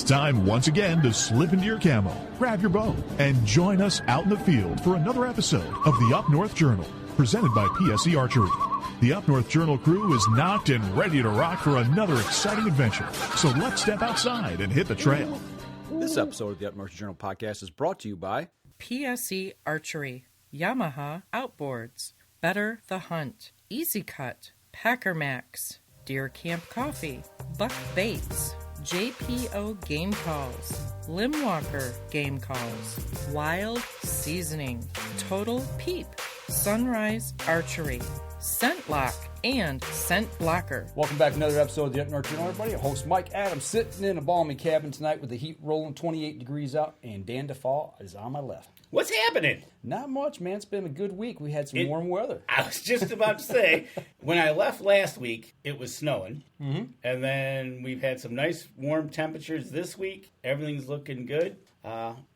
time once again to slip into your camo, grab your bow, and join us out in the field for another episode of the Up North Journal, presented by PSE Archery. The Up North Journal crew is knocked and ready to rock for another exciting adventure. So let's step outside and hit the trail. This episode of the Up North Journal podcast is brought to you by PSE Archery, Yamaha Outboards, Better the Hunt, Easy Cut, Packer Max, Deer Camp Coffee, Buck Baits, JPO Game Calls, Limwalker Game Calls, Wild Seasoning, Total Peep, Sunrise Archery, Scent Lock, and Scent Blocker. Welcome back to another episode of the Up North Journal, everybody. Host Mike Adams sitting in a balmy cabin tonight with the heat rolling 28 degrees out, and Dan DeFall is on my left. What's happening? Not much, man. It's been a good week. We had some warm weather. I was just about to say, when I left last week, it was snowing. Mm-hmm. And then we've had some nice warm temperatures this week. Everything's looking good.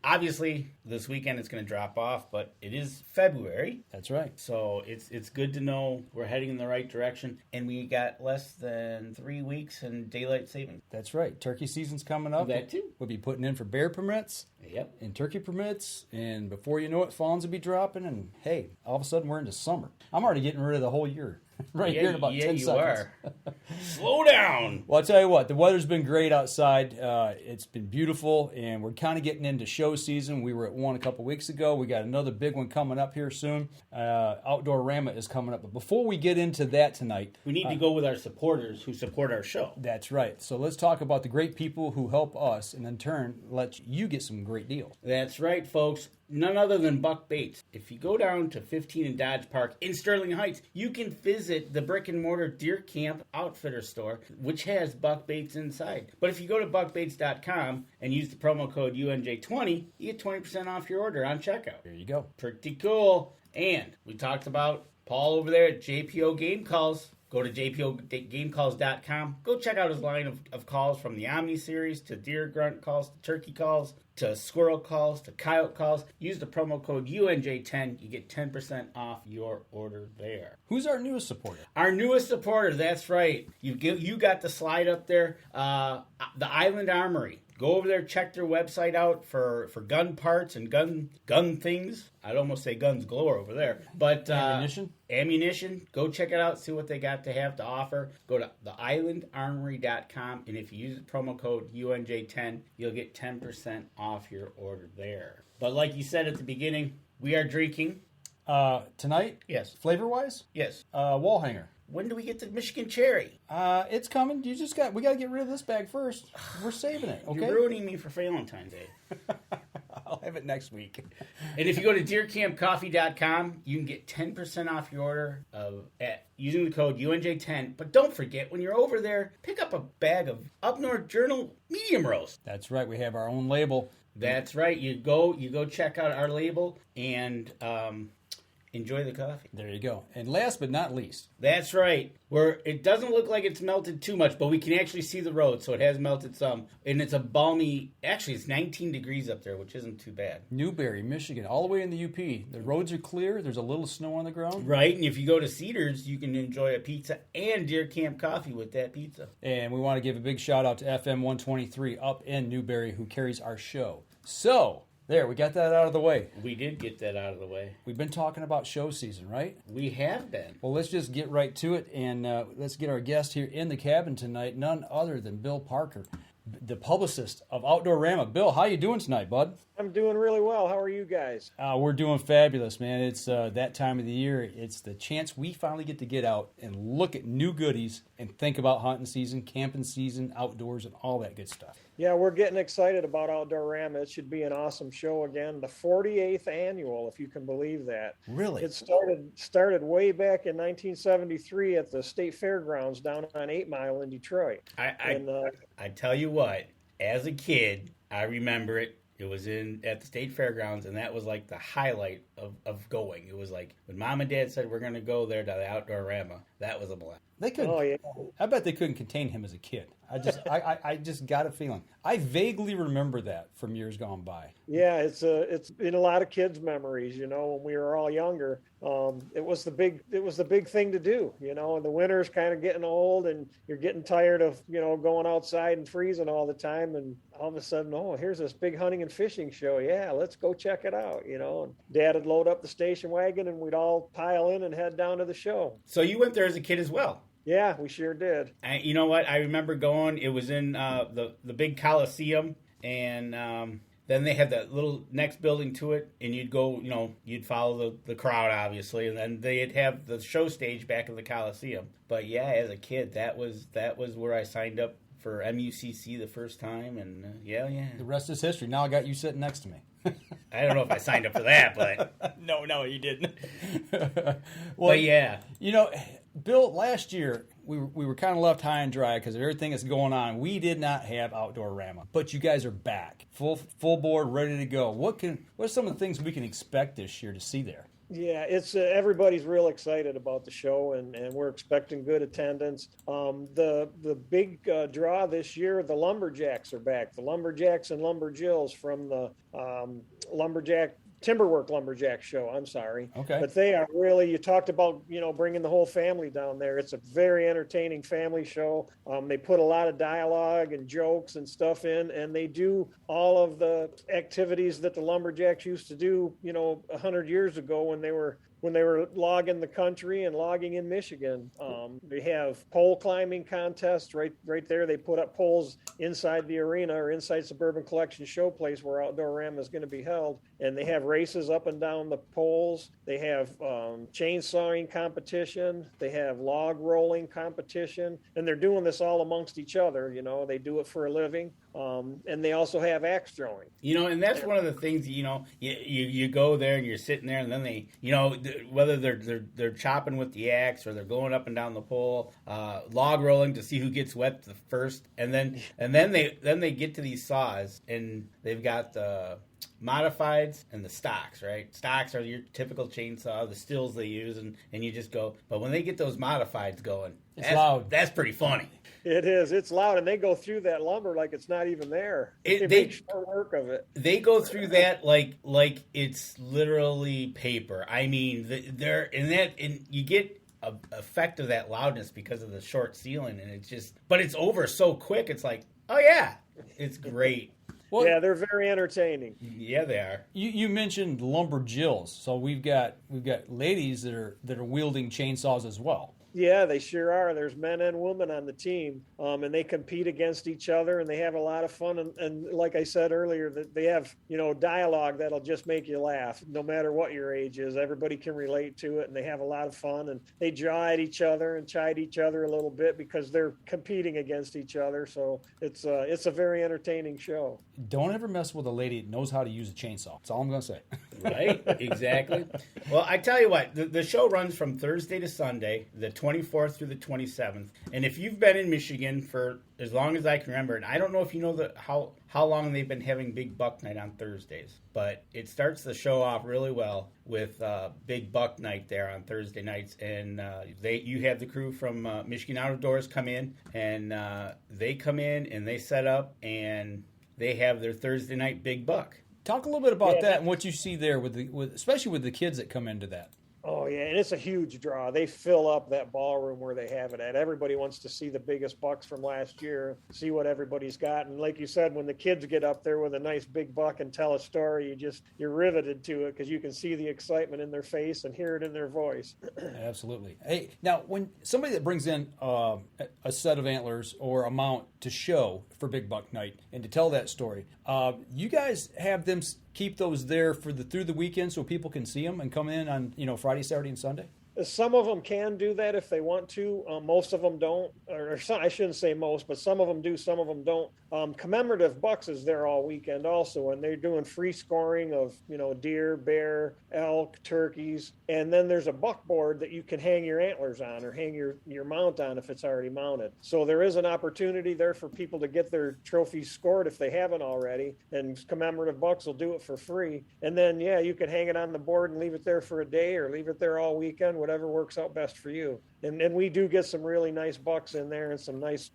Obviously, this weekend it's going to drop off, but it is February. That's right. So it's good to know we're heading in the right direction, and we got less than 3 weeks in daylight savings. That's right. Turkey season's coming up. That too. We'll be putting in for bear permits. Yep. And turkey permits, and before you know it, fawns will be dropping, and hey, all of a sudden we're into summer. I'm already getting rid of the whole year. Here in about 10 seconds. Are. Slow down. Well, I'll tell you what, the weather's been great outside. It's been beautiful, and we're kind of getting into show season. We were at one a couple weeks ago. We got another big one coming up here soon. Outdoorama is coming up. But before we get into that tonight, we need to go with our supporters who support our show. That's right. So let's talk about the great people who help us, and in turn, let you get some great deals. That's right, folks. None other than Buck Baits. If you go down to 15 in Dodge Park in Sterling Heights, you can visit the brick-and-mortar Deer Camp Outfitter store, which has Buck Baits inside. But if you go to buckbaits.com and use the promo code UNJ20, you get 20% off your order on checkout. There you go. Pretty cool. And we talked about Paul over there at JPO Game Calls. Go to jpogamecalls.com. Go check out his line of calls from the Omni series to deer grunt calls to turkey calls to squirrel calls to coyote calls. Use the promo code UNJ10. You get 10% off your order there. Who's our newest supporter? Our newest supporter, that's right. You got the slide up there. The Island Armory. Go over there, check their website out for gun parts and gun things. I'd almost say guns galore over there. But ammunition. Go check it out, see what they got to have to offer. Go to theislandarmory.com, and if you use the promo code UNJ10, you'll get 10% off your order there. But like you said at the beginning, we are drinking. Tonight? Yes. Flavor-wise? Yes. Wall hanger. When do we get the Michigan cherry? It's coming. We got to get rid of this bag first. We're saving it, okay? You're ruining me for Valentine's Day. I'll have it next week. And if you go to deercampcoffee.com, you can get 10% off your order using the code UNJ10. But don't forget, when you're over there, pick up a bag of Up North Journal medium roast. That's right. We have our own label. That's right. You go check out our label and enjoy the coffee. There you go. And last but not least. That's right. It doesn't look like it's melted too much, but we can actually see the road, so it has melted some. And it's a balmy, actually it's 19 degrees up there, which isn't too bad. Newberry, Michigan, all the way in the UP. The roads are clear. There's a little snow on the ground. Right, and if you go to Cedars, you can enjoy a pizza and Deer Camp coffee with that pizza. And we want to give a big shout out to FM 123 up in Newberry, who carries our show. So, there, we got that out of the way. We did get that out of the way. We've been talking about show season, right? We have been. Well, let's just get right to it, and let's get our guest here in the cabin tonight, none other than Bill Parker, the publicist of Outdoorama. Bill, how you doing tonight, bud? I'm doing really well. How are you guys? We're doing fabulous, man. It's that time of the year. It's the chance we finally get to get out and look at new goodies and think about hunting season, camping season, outdoors, and all that good stuff. Yeah, we're getting excited about Outdoorama. It should be an awesome show again. The 48th annual, if you can believe that. Really? It started way back in 1973 at the State Fairgrounds down on 8 Mile in Detroit. I tell you what, as a kid, I remember it. It was at the State Fairgrounds, and that was like the highlight of going. It was like when Mom and Dad said we're going to go there to the Outdoorama. That was a blast. They could. Oh, yeah. I bet they couldn't contain him as a kid. I just got a feeling. I vaguely remember that from years gone by. Yeah, it's in a lot of kids' memories. When we were all younger, it was the big thing to do. And the winter's kind of getting old, and you're getting tired of going outside and freezing all the time. And all of a sudden, oh, here's this big hunting and fishing show. Yeah, let's go check it out. And Dad would load up the station wagon, and we'd all pile in and head down to the show. So you went there as a kid as well. Yeah, we sure did. You know what? I remember going. It was in the big Coliseum, and then they had that little next building to it, and you'd go. You'd follow the crowd, obviously, and then they'd have the show stage back in the Coliseum. But yeah, as a kid, that was where I signed up for MUCC the first time, and yeah. The rest is history. Now I got you sitting next to me. I don't know if I signed up for that, but no, you didn't. Well, but yeah, Bill, last year we were kind of left high and dry because of everything that's going on. We did not have Outdoorama, but you guys are back, full board, ready to go. What are some of the things we can expect this year to see there? Yeah, it's everybody's real excited about the show, and we're expecting good attendance. The big draw this year, the Lumberjacks are back. The Lumberjacks and Lumberjills from the Timberwork Lumberjack show. I'm sorry. Okay. But they are really, you talked about, bringing the whole family down there. It's a very entertaining family show. They put a lot of dialogue and jokes and stuff in, and they do all of the activities that the Lumberjacks used to do, 100 years ago when they were logging the country and logging in Michigan. They have pole climbing contests right there. They put up poles inside the arena or inside Suburban Collection Showplace where Outdoorama is going to be held. And they have races up and down the poles. They have chainsawing competition. They have log rolling competition. And they're doing this all amongst each other. They do it for a living. And they also have axe throwing. And that's one of the things, you go there and you're sitting there, and then they, whether they're chopping with the axe or they're going up and down the pole, log rolling to see who gets wet the first, and then they get to these saws, and they've got the modifieds and the stocks, right? Stocks are your typical chainsaw, the stills they use, and you just go. But when they get those modifieds going, it's loud. That's pretty funny. It is. It's loud, and they go through that lumber like it's not even there. They make short work of it. They go through that like it's literally paper. I mean, and you get an effect of that loudness because of the short ceiling, and but it's over so quick. It's like, oh yeah, it's great. Well, yeah, they're very entertaining. Yeah, they are. You mentioned lumberjills, so we've got ladies that are wielding chainsaws as well. Yeah, they sure are. There's men and women on the team, and they compete against each other, and they have a lot of fun. And like I said earlier, that they have dialogue that'll just make you laugh, no matter what your age is. Everybody can relate to it, and they have a lot of fun. And they jaw at each other and chide each other a little bit because they're competing against each other. So it's a very entertaining show. Don't ever mess with a lady that knows how to use a chainsaw. That's all I'm going to say. Right? Exactly. Well, I tell you what, the show runs from Thursday to Sunday, the 24th through the 27th. And if you've been in Michigan for as long as I can remember, and I don't know if you know how long they've been having Big Buck Night on Thursdays, but it starts the show off really well with Big Buck Night there on Thursday nights. And you have the crew from Michigan Outdoors come in, and they come in and they set up and they have their Thursday night Big Buck. Talk a little bit about that and what you see there, especially with the kids that come into that. Oh, yeah, and it's a huge draw. They fill up that ballroom where they have it at. Everybody wants to see the biggest bucks from last year, see what everybody's got. And like you said, when the kids get up there with a nice big buck and tell a story, you're riveted to it because you can see the excitement in their face and hear it in their voice. Absolutely. Hey, now, when somebody that brings in a set of antlers or a mount to show for Big Buck Night and to tell that story, you guys have them keep those there through the weekend so people can see them and come in on Friday, Saturday, and Sunday? Some of them can do that if they want to. Most of them don't, or some, I shouldn't say most, but some of them do, some of them don't. Commemorative Bucks is there all weekend also, and they're doing free scoring of, deer, bear, elk, turkeys. And then there's a buckboard that you can hang your antlers on or hang your mount on if it's already mounted. So there is an opportunity there for people to get their trophies scored if they haven't already, and Commemorative Bucks will do it for free. And then, yeah, you can hang it on the board and leave it there for a day or leave it there all weekend, whatever works out best for you. And we do get some really nice bucks in there and some nice,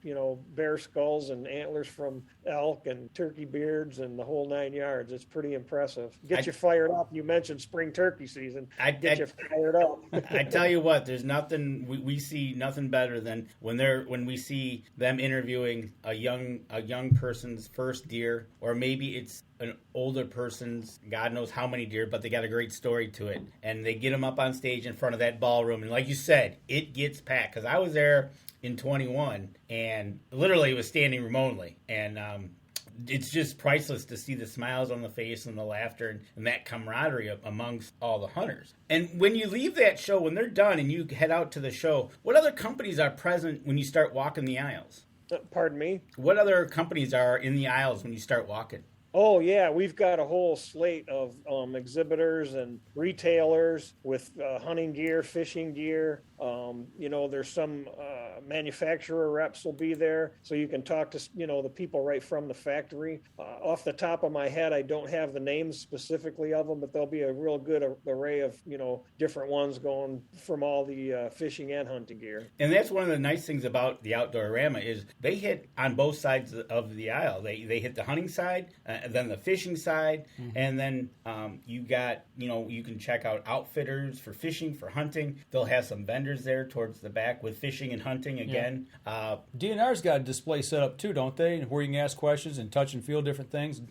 bear skulls and antlers from elk and turkey beards and the whole 9 yards. It's pretty impressive. Get you fired up. You mentioned spring turkey season. Get you fired up. I tell you what, there's nothing we see nothing better than when we see them interviewing a young person's first deer, or maybe it's an older person's God knows how many deer, but they got a great story to it, and they get them up on stage in front of that ballroom, and like you said, it gets packed. Because I was there in 21, and literally it was standing room only, and it's just priceless to see the smiles on the face and the laughter and that camaraderie amongst all the hunters. And when you leave that show, when they're done and you head out to the show, what other companies are present when you start walking the aisles? Pardon me? What other companies are in the aisles when you start walking? Oh, yeah, we've got a whole slate of exhibitors and retailers with hunting gear, fishing gear. There's some manufacturer reps will be there, so you can talk to, the people right from the factory. Off the top of my head, I don't have the names specifically of them, but there'll be a real good array of, different ones going from all the fishing and hunting gear. And that's one of the nice things about the Outdoorama is they hit on both sides of the aisle. They hit the hunting side, then the fishing side, and then you got, you can check out outfitters for fishing, for hunting. They'll have some vendors there towards the back with fishing and hunting again. Yeah. DNR's got a display set up too, don't they? Where you can ask questions and touch and feel different things.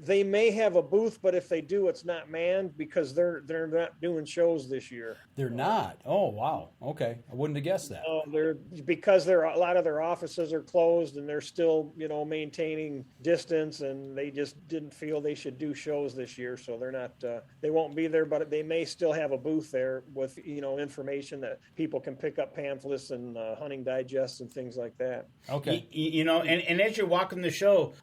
They may have a booth, but if they do, it's not manned because they're not doing shows this year. They're not. Oh, wow. Okay, I wouldn't have guessed that. Because a lot of their offices are closed and they're still maintaining distance, and they just didn't feel they should do shows this year, so they're not. They won't be there, but they may still have a booth there with information that people can pick up, pamphlets and hunting digests and things like that. Okay. And as you're walking the show.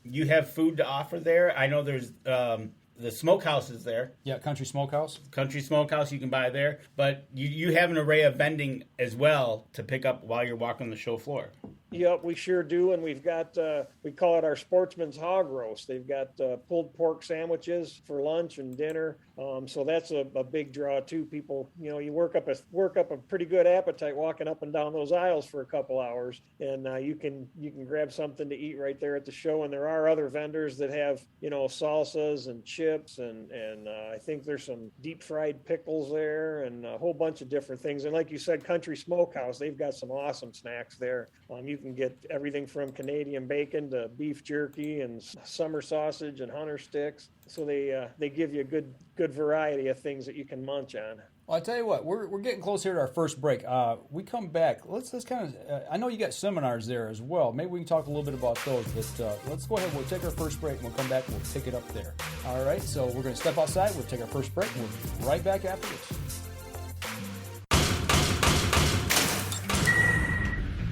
You have food to offer there. I know there's the smokehouse is there. Yeah, Country Smokehouse. Country Smokehouse you can buy there. But you have an array of vending as well to pick up while you're walking the show floor. Yep, we sure do, and we've got, we call it our Sportsman's Hog Roast. They've got pulled pork sandwiches for lunch and dinner, so that's a big draw too. People, you work up a pretty good appetite walking up and down those aisles for a couple hours, and you can grab something to eat right there at the show. And there are other vendors that have salsas and chips, and I think there's some deep fried pickles there, and a whole bunch of different things. And like you said, Country Smokehouse, they've got some awesome snacks there. You can get everything from Canadian bacon to beef jerky and summer sausage and hunter sticks. So they give you a good variety of things that you can munch on. Well, I tell you what, we're getting close here to our first break. We come back. Let's kind of. I know you got seminars there as well. Maybe we can talk a little bit about those. But let's go ahead. We'll take our first break. And we'll come back. And we'll pick it up there. All right. So we're going to step outside. We'll take our first break. And we'll be right back after this.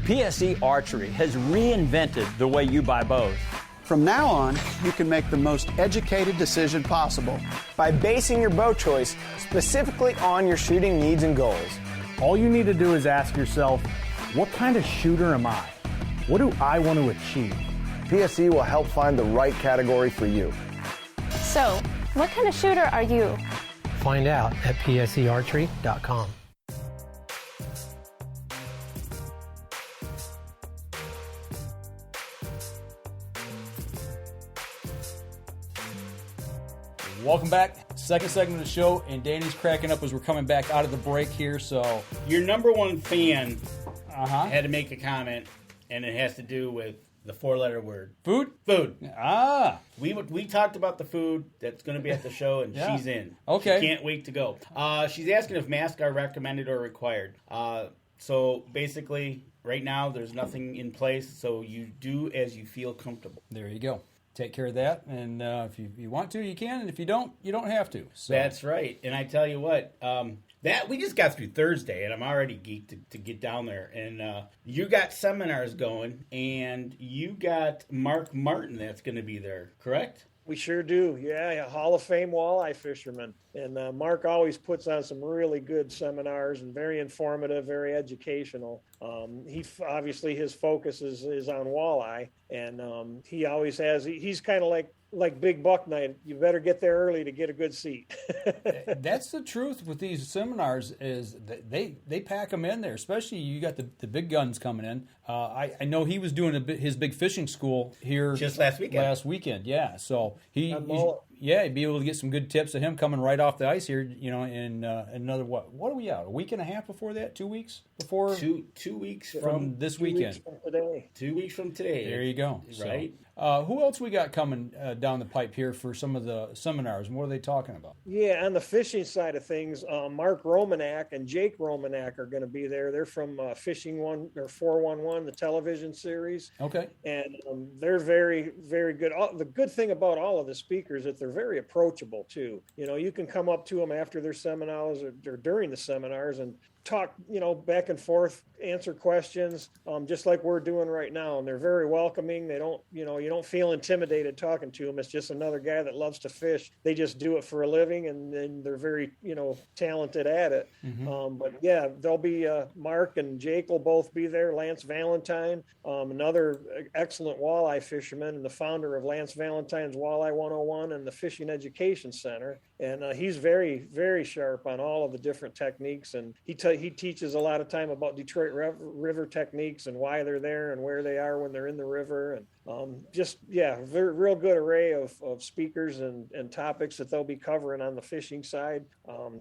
PSE Archery has reinvented the way you buy bows. From now on, you can make the most educated decision possible by basing your bow choice specifically on your shooting needs and goals. All you need to do is ask yourself, what kind of shooter am I? What do I want to achieve? PSE will help find the right category for you. So, what kind of shooter are you? Find out at psearchery.com. Welcome back. Second segment of the show, and Danny's cracking up as we're coming back out of the break here. So your number one fan had to make a comment, and it has to do with the four-letter word. Food? Food. Ah. We talked about the food that's going to be at the show, and she's in. Okay. She can't wait to go. She's asking if masks are recommended or required. So basically, right now, there's nothing in place, so you do as you feel comfortable. There you go. Take care of that, and if you want to, you can, and if you don't have to. So. That's right, and I tell you what, that we just got through Thursday, and I'm already geeked to get down there. And you got seminars going, and you got Mark Martin that's going to be there, correct? We sure do, yeah, Hall of Fame walleye fisherman. And Mark always puts on some really good seminars and very informative, very educational. Obviously his focus is on walleye, and he always has. He's kind of like like big buck night, you better get there early to get a good seat. That's the truth with these seminars is that they pack them in there, especially you got the big guns coming in. I know he was doing his big fishing school here just last weekend. Yeah. So he'd be able to get some good tips of him coming right off the ice here, in another, what are we out? A week and a half before that? 2 weeks before? 2 weeks from this weekend. 2 weeks from today. There you go. Right. So, who else we got coming down the pipe here for some of the seminars? And what are they talking about? Yeah, on the fishing side of things, Mark Romanak and Jake Romanak are going to be there. They're from Fishing 411, the television series. Okay. And they're very, very good. The good thing about all of the speakers is that they're very approachable too. You can come up to them after their seminars or during the seminars and talk, back and forth, answer questions, just like we're doing right now. And they're very welcoming. They don't, you don't feel intimidated talking to them. It's just another guy that loves to fish. They just do it for a living, and then they're very, talented at it. Mm-hmm. But yeah, they'll be Mark and Jake will both be there. Lance Valentine, another excellent walleye fisherman and the founder of Lance Valentine's Walleye 101 and the Fishing Education Center. And he's very, very sharp on all of the different techniques. And he teaches a lot of time about Detroit River techniques and why they're there and where they are when they're in the river. And real good array of speakers and topics that they'll be covering on the fishing side.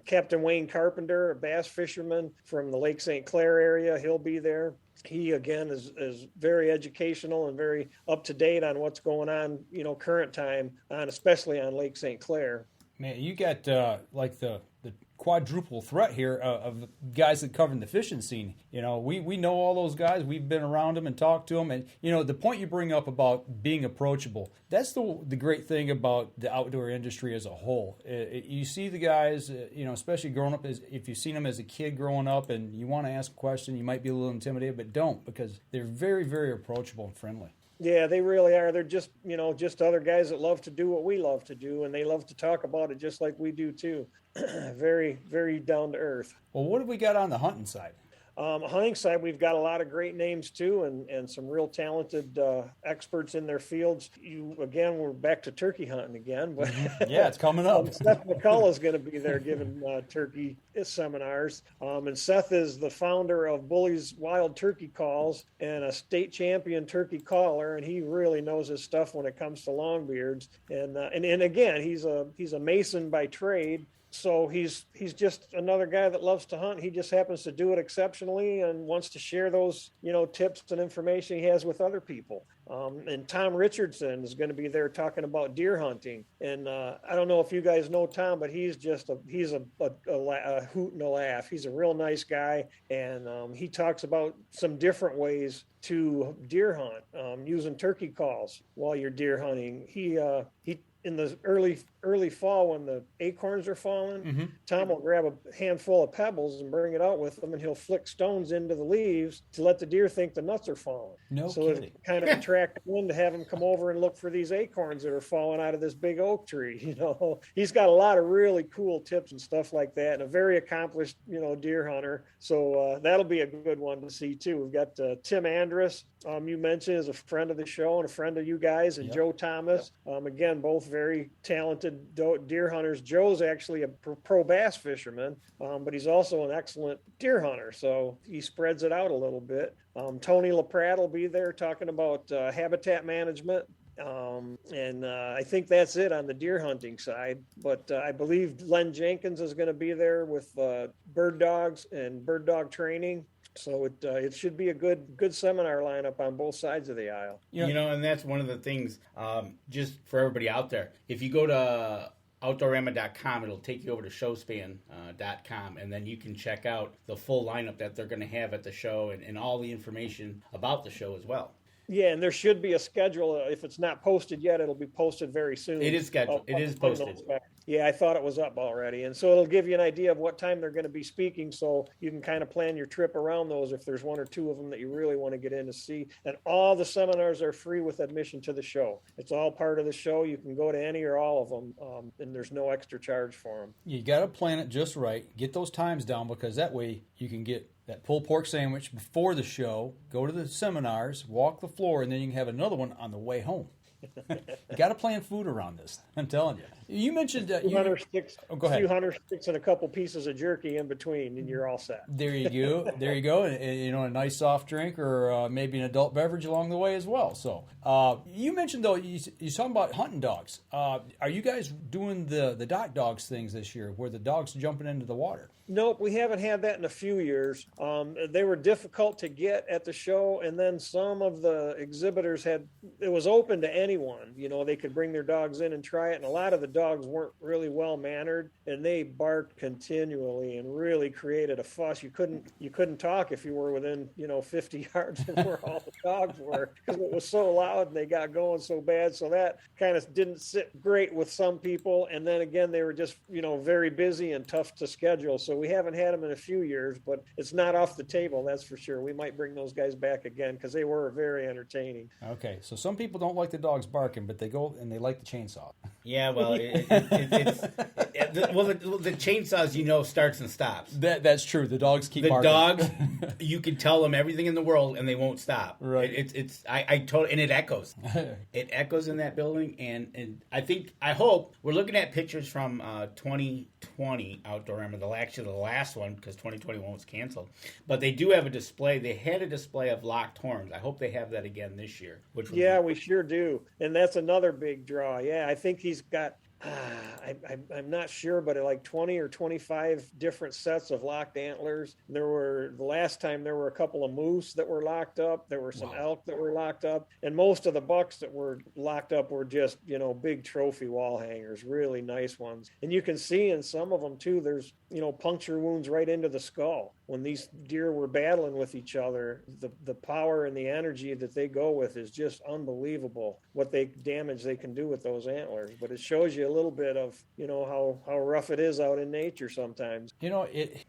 Captain Wayne Carpenter, a bass fisherman from the Lake St. Clair area, he'll be there. He, again, is very educational and very up to date on what's going on, current time, especially on Lake St. Clair. Man, you got like the quadruple threat here of guys that cover the fishing scene. We know all those guys. We've been around them and talked to them. And, the point you bring up about being approachable, that's the great thing about the outdoor industry as a whole. You see the guys, especially growing up, if you've seen them as a kid growing up and you want to ask a question, you might be a little intimidated, but don't, because they're very, very approachable and friendly. Yeah, they really are. They're just, just other guys that love to do what we love to do, and they love to talk about it just like we do too. Very, very down to earth. Well, what have we got on the hunting side? Hunting side, we've got a lot of great names too, and some real talented experts in their fields. We're back to turkey hunting again, but yeah, it's coming up. Seth McCullough is going to be there giving turkey seminars, and Seth is the founder of Bully's Wild Turkey Calls and a state champion turkey caller, and he really knows his stuff when it comes to longbeards. And again, he's a mason by trade. So he's just another guy that loves to hunt. He just happens to do it exceptionally and wants to share those, tips and information he has with other people. And Tom Richardson is going to be there talking about deer hunting. And I don't know if you guys know Tom, but he's a hoot and a laugh. He's a real nice guy, and he talks about some different ways to deer hunt using turkey calls while you're deer hunting. He in the early fall when the acorns are falling, Tom will grab a handful of pebbles and bring it out with him, and he'll flick stones into the leaves to let the deer think the nuts are falling. So it kind of attract them to have him come over and look for these acorns that are falling out of this big oak tree. He's got a lot of really cool tips and stuff like that, and a very accomplished, deer hunter. So that'll be a good one to see too. We've got Tim Andrus, you mentioned, is a friend of the show and a friend of you guys, and Joe Thomas. Again, both very talented deer hunters. Joe's actually a pro bass fisherman, but he's also an excellent deer hunter, so he spreads it out a little bit. Tony LaPratte will be there talking about habitat management. And I think that's it on the deer hunting side. But I believe Len Jenkins is going to be there with bird dogs and bird dog training. So it should be a good seminar lineup on both sides of the aisle. And that's one of the things, just for everybody out there. If you go to Outdoorama.com, it'll take you over to showspan.com, and then you can check out the full lineup that they're going to have at the show and all the information about the show as well. Yeah, and there should be a schedule. If it's not posted yet, it'll be posted very soon. It is scheduled. It is posted. Yeah, I thought it was up already. And so it'll give you an idea of what time they're going to be speaking, so you can kind of plan your trip around those if there's one or two of them that you really want to get in to see. And all the seminars are free with admission to the show. It's all part of the show. You can go to any or all of them, and there's no extra charge for them. You got to plan it just right. Get those times down, because that way you can get that pulled pork sandwich before the show, go to the seminars, walk the floor, and then you can have another one on the way home. You got to plan food around this. I'm telling you. You mentioned a few hunter sticks, go ahead. A few hunter sticks and a couple pieces of jerky in between, and you're all set. There you go. There you go. And, a nice soft drink or maybe an adult beverage along the way as well. So you mentioned, though, you're talking about hunting dogs. Are you guys doing the dock dogs things this year where the dog's jumping into the water? Nope, we haven't had that in a few years. They were difficult to get at the show, and then some of the exhibitors it was open to anyone. They could bring their dogs in and try it, and a lot of the dogs weren't really well-mannered, and they barked continually and really created a fuss. You couldn't talk if you were within, 50 yards of where all the dogs were, because it was so loud and they got going so bad. So that kind of didn't sit great with some people, and then again, they were just, very busy and tough to schedule. So we haven't had them in a few years, but it's not off the table, that's for sure. We might bring those guys back again because they were very entertaining. Okay, so some people don't like the dogs barking, but they go and they like the chainsaw. Yeah, well, the chainsaws, starts and stops. That's true. The dogs keep barking. The dogs, you can tell them everything in the world and they won't stop. Right. I totally, and it echoes. It echoes in that building, and I hope we're looking at pictures from 2020 Outdoorama, the last one, because 2021 was canceled. But they do have a display. They had a display of locked horns. I hope they have that again this year. We sure do. And that's another big draw. Yeah, I think he's got, I'm not sure, but like 20 or 25 different sets of locked antlers. The last time there were a couple of moose that were locked up. There were some elk that were locked up. And most of the bucks that were locked up were just, big trophy wall hangers, really nice ones. And you can see in some of them too, there's, puncture wounds right into the skull. When these deer were battling with each other, the power and the energy that they go with is just unbelievable, what damage they can do with those antlers. But it shows you a little bit of, how rough it is out in nature sometimes.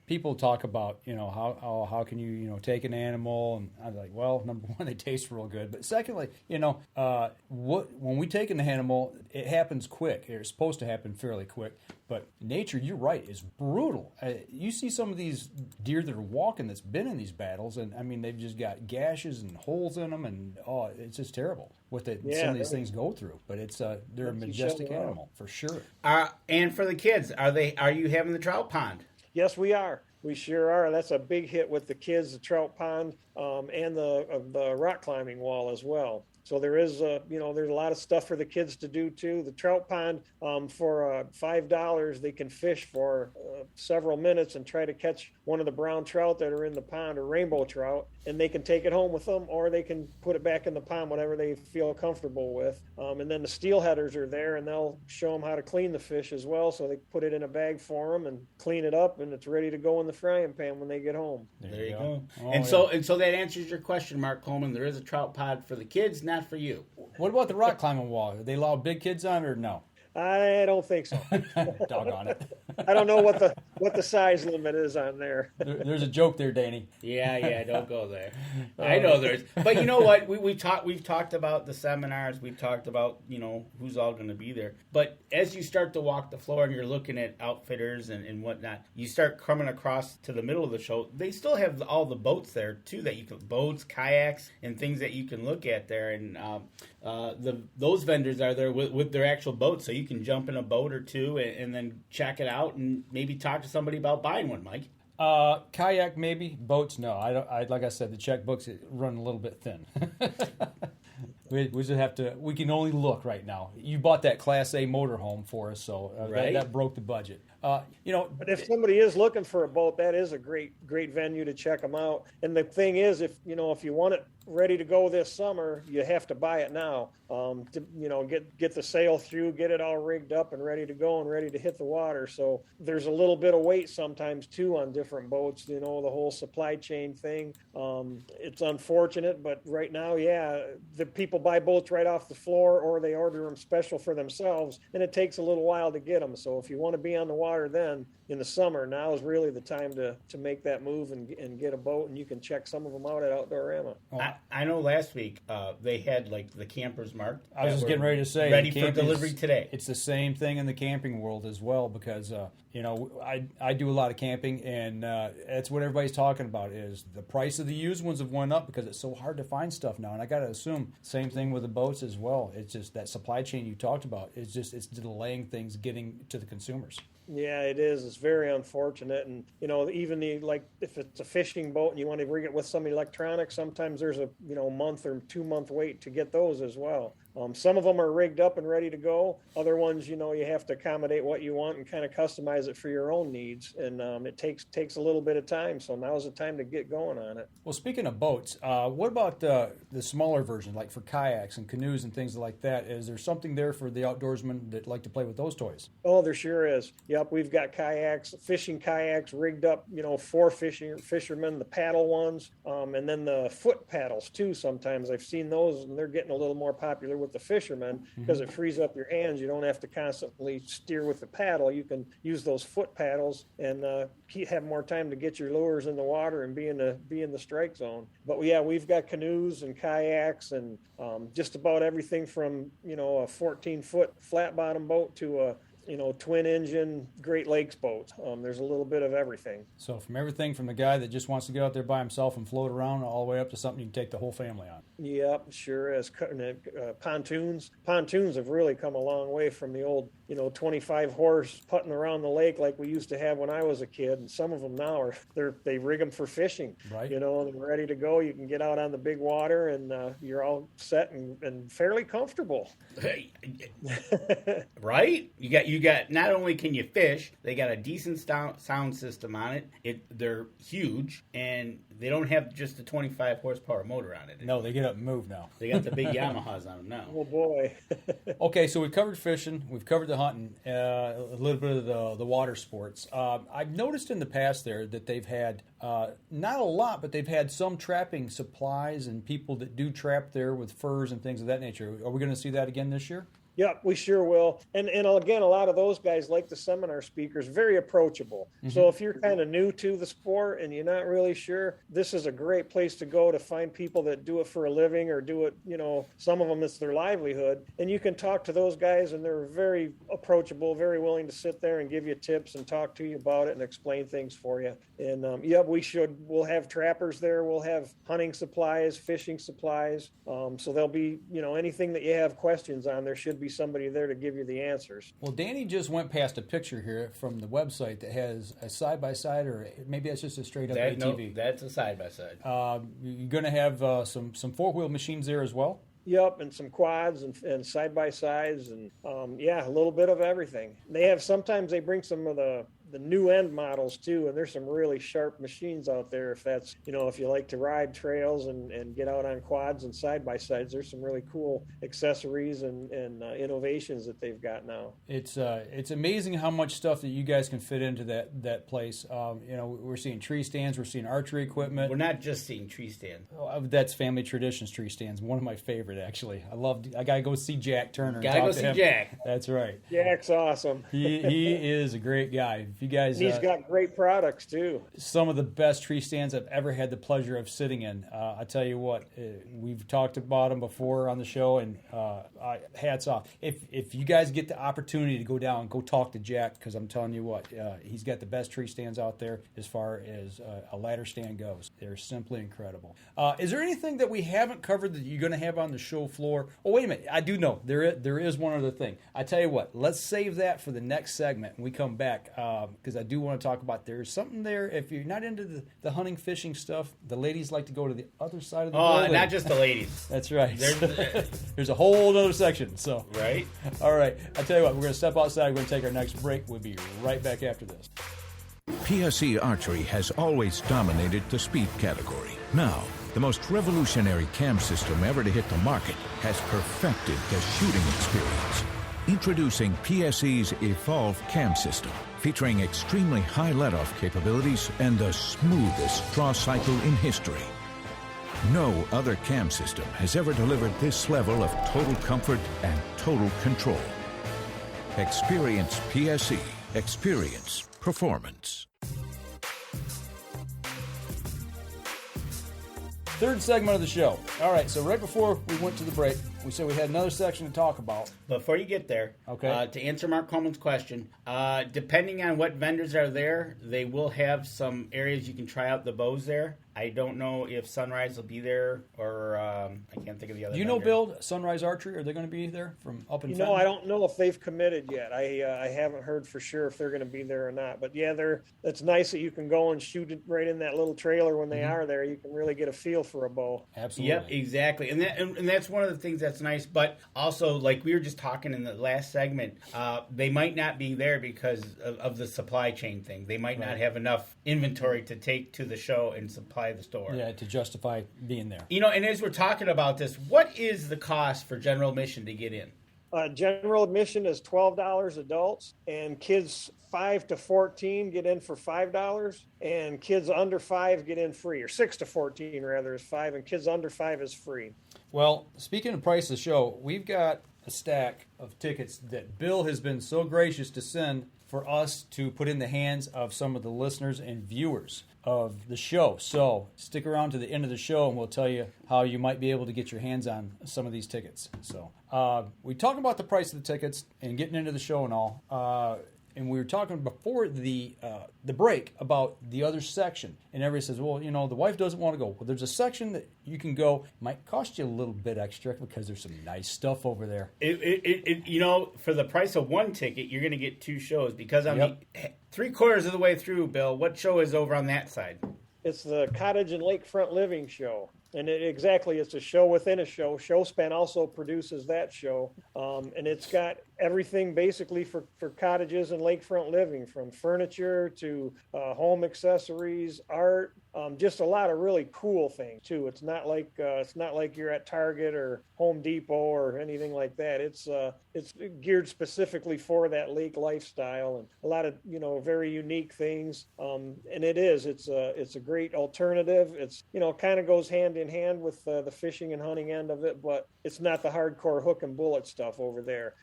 People talk about, how can you, take an animal? And I'm like, well, number one, they taste real good. But secondly, when we take an animal, it happens quick. It's supposed to happen fairly quick. But nature, you're right, is brutal. You see some of these deer that are walking that's been in these battles, and I mean, they've just got gashes and holes in them, and it's just terrible what some of these things go through. But they're a majestic animal for sure. And for the kids, are you having the Trout Pond? Yes, we are. We sure are. That's a big hit with the kids, the Trout Pond, and the rock climbing wall as well. So there is, there's a lot of stuff for the kids to do too. The Trout Pond, for $5, they can fish for several minutes and try to catch one of the brown trout that are in the pond, or rainbow trout, and they can take it home with them, or they can put it back in the pond, whatever they feel comfortable with. And then the steelheaders are there, and they'll show them how to clean the fish as well. So they put it in a bag for them and clean it up, and it's ready to go in the frying pan when they get home. There you go. And so that answers your question, Mark Coleman. There is a Trout Pond for the kids, not for you. What about the rock climbing wall? Do they allow big kids on, or no? I don't think so. Doggone it. I don't know what the size limit is on there. There's a joke there, Danny. Yeah, don't go there. I know there's, but you know what? We've talked about the seminars. We've talked about who's all going to be there. But as you start to walk the floor and you're looking at outfitters and whatnot, you start coming across to the middle of the show. They still have all the boats there too, that you can boats, kayaks, and things that you can look at there. And those vendors are there with their actual boats, so you can jump in a boat or two and then check it out and maybe talk to somebody about buying one, Mike. Kayak maybe, boats no. I like I said, the checkbooks run a little bit thin. We just have to. We can only look right now. You bought that Class A motorhome for us, so that broke the budget. But if somebody is looking for a boat, that is a great venue to check them out. And the thing is, if you want it ready to go this summer, you have to buy it now. Get the sail through, get it all rigged up and ready to go and ready to hit the water. So there's a little bit of wait sometimes too on different boats. The whole supply chain thing. It's unfortunate, but right now, the people buy boats right off the floor, or they order them special for themselves, and it takes a little while to get them. So if you want to be on the water then in the summer, now is really the time to make that move and get a boat, and you can check some of them out at Outdoorama. I know last week they had like the campers marked. I was just getting ready to say, ready for delivery today. It's the same thing in the camping world as well, because I do a lot of camping, and that's what everybody's talking about is the price of the used ones have went up because it's so hard to find stuff now. And I got to assume same thing with the boats as well. It's just that supply chain you talked about. It's delaying things getting to the consumers. Yeah, it is. It's very unfortunate. And, even if it's a fishing boat and you want to rig it with some electronics, sometimes there's a, month or 2 month wait to get those as well. Some of them are rigged up and ready to go. Other ones, you have to accommodate what you want and kind of customize it for your own needs. And it takes a little bit of time. So now's the time to get going on it. Well, speaking of boats, what about the smaller version, like for kayaks and canoes and things like that? Is there something there for the outdoorsmen that like to play with those toys? Oh, there sure is. Yep, we've got fishing kayaks rigged up, for fishermen, the paddle ones, and then the foot paddles too. Sometimes I've seen those, and they're getting a little more popular with the fishermen because it frees up your hands. You don't have to constantly steer with the paddle. You can use those foot paddles and have more time to get your lures in the water and be in the strike zone. But yeah, we've got canoes and kayaks and just about everything from a 14-foot flat bottom boat to a twin engine Great Lakes boat. There's a little bit of everything. So from everything from the guy that just wants to get out there by himself and float around all the way up to something you can take the whole family on. Yep, sure is. Pontoons have really come a long way from the old 25 horse putting around the lake like we used to have when I was a kid. And some of them now they rig them for fishing. Right. And they're ready to go. You can get out on the big water and you're all set and fairly comfortable. Right? You got not only can you fish, they got a decent sound system on it. They're huge, and they don't have just a 25 horsepower motor on it. No, they get up and move now. They got the big Yamahas on them now. Oh boy. Okay, so we've covered fishing, we've covered the hunting, a little bit of the water sports. I've noticed in the past there that they've had not a lot, but they've had some trapping supplies and people that do trap there with furs and things of that nature. Are we going to see that again this year? Yeah, we sure will. And again, a lot of those guys, like the seminar speakers, very approachable. Mm-hmm. So if you're kind of new to the sport and you're not really sure, this is a great place to go to find people that do it for a living or do it, some of them it's their livelihood. And you can talk to those guys and they're very approachable, very willing to sit there and give you tips and talk to you about it and explain things for you. And we'll have trappers there. We'll have hunting supplies, fishing supplies. So there'll be, anything that you have questions on, there should be somebody there to give you the answers. Well, Danny just went past a picture here from the website that has a side-by-side, or maybe that's just a straight-up ATV. No, that's a side-by-side. You're going to have some four-wheel machines there as well? Yep, and some quads and side-by-sides and, a little bit of everything. Sometimes they bring some of the new end models too, and there's some really sharp machines out there if that's, if you like to ride trails and get out on quads and side-by-sides. There's some really cool accessories and innovations that they've got now. It's amazing how much stuff that you guys can fit into that place. We're seeing tree stands, we're seeing archery equipment. We're not just seeing tree stands. That's Family Traditions tree stands, one of my favorite actually. I gotta go see Jack Turner. Gotta go see Jack. That's right. Jack's awesome. He is a great guy. If you guys, he's got great products too. Some of the best tree stands I've ever had the pleasure of sitting in. I tell you what, we've talked about them before on the show, and hats off. If you guys get the opportunity to go down and go talk to Jack, because I'm telling you what, he's got the best tree stands out there as far as a ladder stand goes. They're simply incredible. Is there anything that we haven't covered that you're going to have on the show floor? Oh, wait a minute. I do know. There is one other thing. I tell you what, let's save that for the next segment when we come back, because I do want to talk about there's something there. If you're not into the hunting, fishing stuff, the ladies like to go to the other side of the building. Not just the ladies. That's right. There's a whole other section. So right. All right. I tell you what, we're going to step outside. We're going to take our next break. We'll be right back after this. PSE Archery has always dominated the speed category. Now, the most revolutionary cam system ever to hit the market has perfected the shooting experience. Introducing PSE's Evolve Cam System, featuring extremely high let-off capabilities and the smoothest draw cycle in history. No other cam system has ever delivered this level of total comfort and total control. Experience PSE. Experience performance. third segment of the show. All right, so right before we went to the break, we said we had another section to talk about. Before you get there, okay. To answer Mark Coleman's question, depending on what vendors are there, they will have some areas you can try out the bows there. I don't know if Sunrise will be there, or I can't think of the other. Do you know, Bill, Sunrise Archery? Are they going to be there from up in? You know, I don't know if they've committed yet. I haven't heard for sure if they're going to be there or not. But yeah, it's nice that you can go and shoot it right in that little trailer when they are there. You can really get a feel for a bow. Absolutely. Yep, exactly. And that's one of the things that's nice. But also, like we were just talking in the last segment, they might not be there because of the supply chain thing. They might not have enough inventory to take to the show and supply the store. Yeah, to justify being there. You know, and as we're talking about this, what is the cost for general admission to get in? General admission is $12 adults, and kids 5 to 14 get in for $5, and kids under 5 get in free, or 6 to 14 rather is 5, and kids under 5 is free. Well, speaking of price of the show, we've got a stack of tickets that Bill has been so gracious to send for us to put in the hands of some of the listeners and viewers of the show. So stick around to the end of the show and we'll tell you how you might be able to get your hands on some of these tickets. So we talked about the price of the tickets and getting into the show and all. And we were talking before the break about the other section. And everybody says, well, you know, the wife doesn't want to go. Well, there's a section that you can go. Might cost you a little bit extra because there's some nice stuff over there. You know, for the price of one ticket, you're going to get 2 shows. Because I'm 3/4 of the way through, Bill, what show is over on that side? It's the Cottage and Lakefront Living Show. And it's a show within a show. Showspan also produces that show. And it's got everything basically for cottages and lakefront living, from furniture to home accessories, art, just a lot of really cool things too. It's not like you're at Target or Home Depot or anything like that. It's geared specifically for that lake lifestyle, and a lot of, you know, very unique things. And it's a great alternative. It's, you know, kind of goes hand in hand with the fishing and hunting end of it, but it's not the hardcore hook and bullet stuff over there.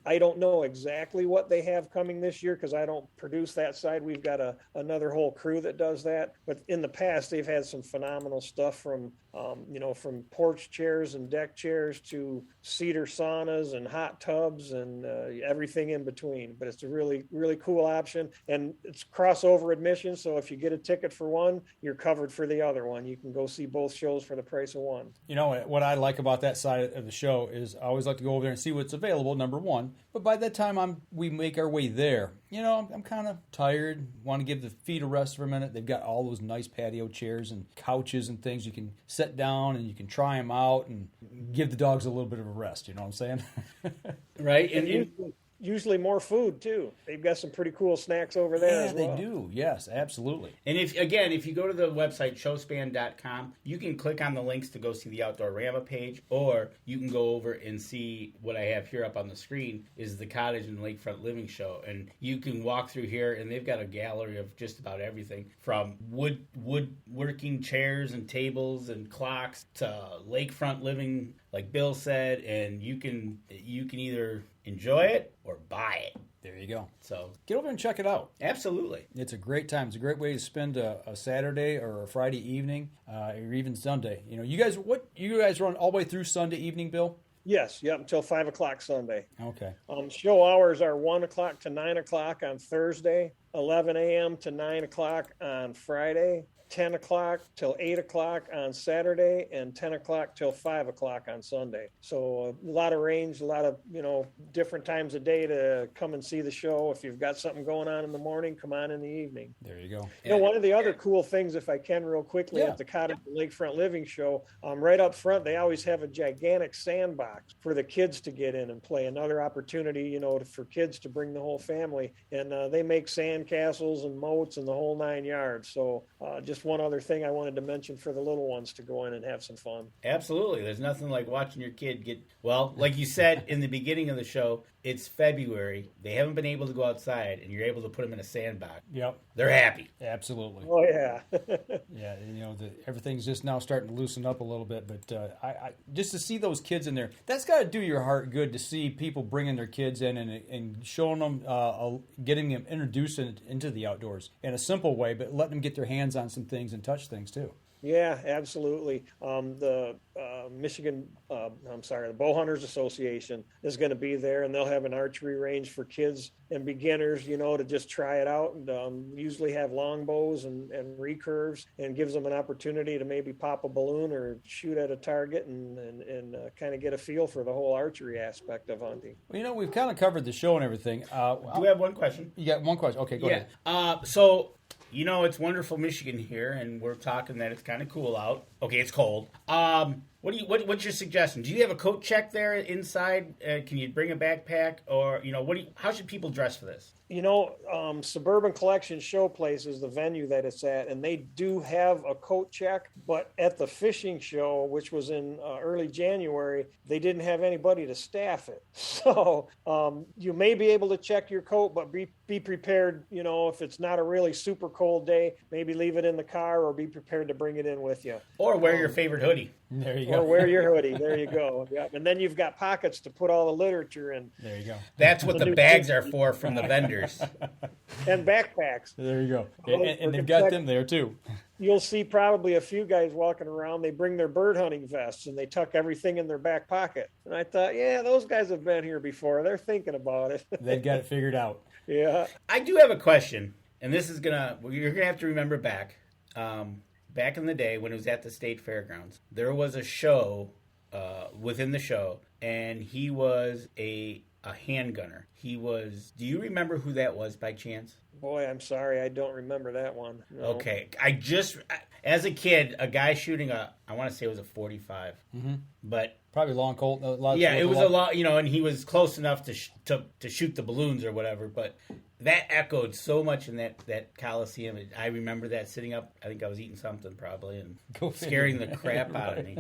I don't know exactly what they have coming this year because I don't produce that side. We've got another whole crew that does that. But in the past, they've had some phenomenal stuff from porch chairs and deck chairs to cedar saunas and hot tubs and everything in between. But it's a really, really cool option. And it's crossover admission. So if you get a ticket for one, you're covered for the other one. You can go see both shows for the price of one. You know, what I like about that side of the show is I always like to go over there and see what's available, number one. But by that time we make our way there, you know, I'm kind of tired, want to give the feet a rest for a minute. They've got all those nice patio chairs and couches and things. You can sit down and you can try them out and give the dogs a little bit of a rest, you know what I'm saying? Right. And usually more food too. They've got some pretty cool snacks over there as well. Yeah, they do. Yes, absolutely. And if you go to the website showspan.com, you can click on the links to go see the Outdoorama page, or you can go over and see what I have here up on the screen is the Cottage and Lakefront Living Show. And you can walk through here, and they've got a gallery of just about everything from woodworking chairs and tables and clocks to lakefront living, like Bill said, and you can either enjoy it or buy it. There you go. So get over and check it out. Absolutely. It's a great time. It's a great way to spend a Saturday or a Friday evening, or even Sunday. You know, you guys run all the way through Sunday evening, Bill? Yes, until 5 o'clock Sunday. Okay. Show hours are 1 o'clock to 9 o'clock on Thursday, 11 a.m. to 9 o'clock on Friday, 10 o'clock till 8 o'clock on Saturday, and 10 o'clock till 5 o'clock on Sunday. So a lot of range, a lot of, you know, different times of day to come and see the show. If you've got something going on in the morning, come on in the evening. There you go. You know, one of the other cool things, if I can real quickly, at the Cottage and Lakefront Living Show, right up front, they always have a gigantic sandbox for the kids to get in and play. Another opportunity, you know, for kids to bring the whole family. And they make sand castles and moats and the whole 9 yards. So just one other thing I wanted to mention for the little ones to go in and have some fun. Absolutely. There's nothing like watching your kid get, well, like you said in the beginning of the show, it's February. They haven't been able to go outside, and you're able to put them in a sandbox. Yep. They're happy. Absolutely. Oh, yeah. Yeah, you know, everything's just now starting to loosen up a little bit, but I just to see those kids in there, that's got to do your heart good to see people bringing their kids in and showing them, getting them introduced into the outdoors in a simple way, but letting them get their hands on some things and touch things too. Yeah, absolutely. The Bow Hunters Association is going to be there, and they'll have an archery range for kids and beginners, to just try it out. And usually have longbows and recurves, and gives them an opportunity to maybe pop a balloon or shoot at a target and kind of get a feel for the whole archery aspect of hunting. Well, we've kind of covered the show and everything. Do we have one question? You got one question? Okay, go ahead. So, it's wonderful Michigan here, and we're talking that it's kind of cool out. Okay, it's cold. What's your suggestion? Do you have a coat check there inside? Can you bring a backpack, or how should people dress for this? Suburban Collection Showplace is the venue that it's at, and they do have a coat check, but at the fishing show, which was in early January, they didn't have anybody to staff it. So you may be able to check your coat, but be prepared, if it's not a really super cold day, maybe leave it in the car, or be prepared to bring it in with you. Or wear your favorite hoodie. There you go. Or wear your hoodie. There you go. Yep. And then you've got pockets to put all the literature in. There you go. That's what the bags are for from the vendors. And backpacks. There you go. And they've got them there too. You'll see probably a few guys walking around. They bring their bird hunting vests and they tuck everything in their back pocket. And I thought, yeah, those guys have been here before. They're thinking about it. They've got it figured out. Yeah. I do have a question, and this is you're gonna have to remember back. Back in the day when it was at the state fairgrounds, there was a show within the show, and he was a handgunner. Do you remember who that was by chance? Boy, I'm sorry, I don't remember that one. No. Okay, as a kid, a guy shooting I want to say it was a 45, but probably long Colt. It was a lot, and he was close enough to shoot the balloons or whatever, but that echoed so much in that Coliseum. I remember that sitting up. I think I was eating something probably and scaring the crap out of me.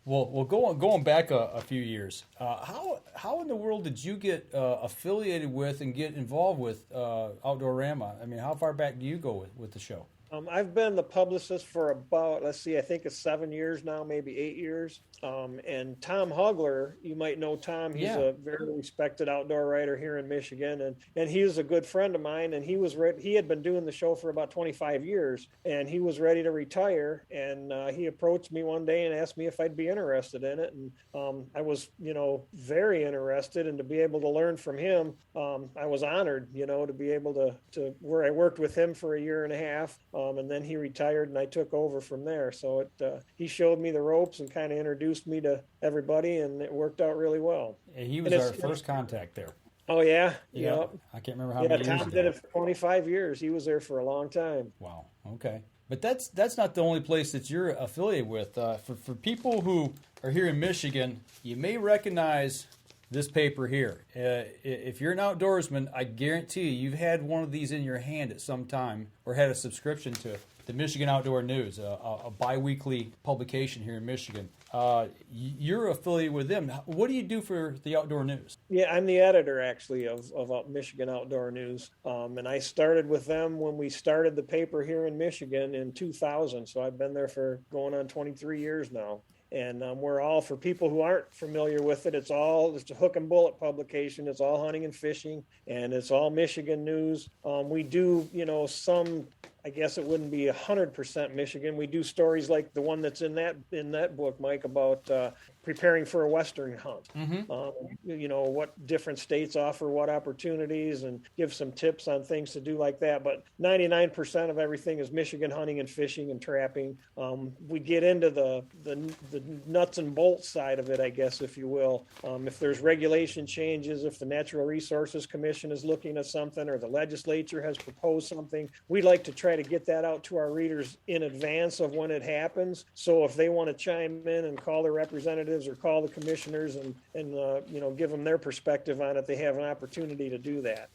Well, going back a few years, how in the world did you get affiliated with and get involved with Outdoorama? I mean, how far back do you go with the show? I've been the publicist for about, I think it's 7 years now, maybe 8 years. And Tom Hugler, you might know Tom. He's a very respected outdoor writer here in Michigan, and he was a good friend of mine. And he had been doing the show for about 25 years, and he was ready to retire. And he approached me one day and asked me if I'd be interested in it. And I was, very interested, and to be able to learn from him, I was honored, to be able to where I worked with him for a year and a half. And then he retired, and I took over from there. So he showed me the ropes and kind of introduced me to everybody, and it worked out really well. And he was our first contact there. Oh, yeah? Yeah. I can't remember how many years. Yeah, Tom did it for 25 years. He was there for a long time. Wow. Okay. But that's not the only place that you're affiliated with. For people who are here in Michigan, you may recognize this paper here. If you're an outdoorsman, I guarantee you've had one of these in your hand at some time or had a subscription to the Michigan Outdoor News, a bi-weekly publication here in Michigan. You're affiliated with them. What do you do for the Outdoor News? Yeah, I'm the editor, actually, of Michigan Outdoor News. And I started with them when we started the paper here in Michigan in 2000. So I've been there for going on 23 years now. And we're all, for people who aren't familiar with it, it's a hook and bullet publication. It's all hunting and fishing, and it's all Michigan news. We do, some, I guess it wouldn't be 100% Michigan. We do stories like the one that's in that book, Mike, about preparing for a Western hunt. What different states offer what opportunities, and give some tips on things to do like that. But 99% of everything is Michigan hunting and fishing and trapping. We get into the nuts and bolts side of it, I guess, if you will. If there's regulation changes, if the Natural Resources Commission is looking at something, or the legislature has proposed something, we like to try to get that out to our readers in advance of when it happens. So if they want to chime in and call their representatives or call the commissioners and give them their perspective on it, they have an opportunity to do that.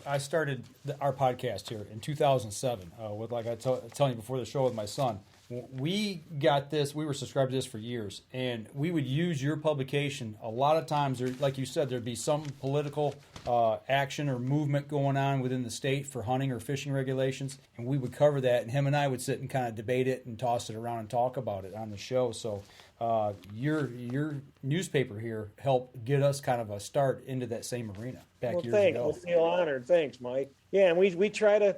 I started our podcast here in 2007 with, like I telling you before the show, with my son. We got this. We were subscribed to this for years, and we would use your publication. A lot of times, like you said, there'd be some political action or movement going on within the state for hunting or fishing regulations, and we would cover that, and him and I would sit and kind of debate it and toss it around and talk about it on the show. So your newspaper here helped get us kind of a start into that same arena back years ago. I feel honored. Thanks, Mike. Yeah, and we try to,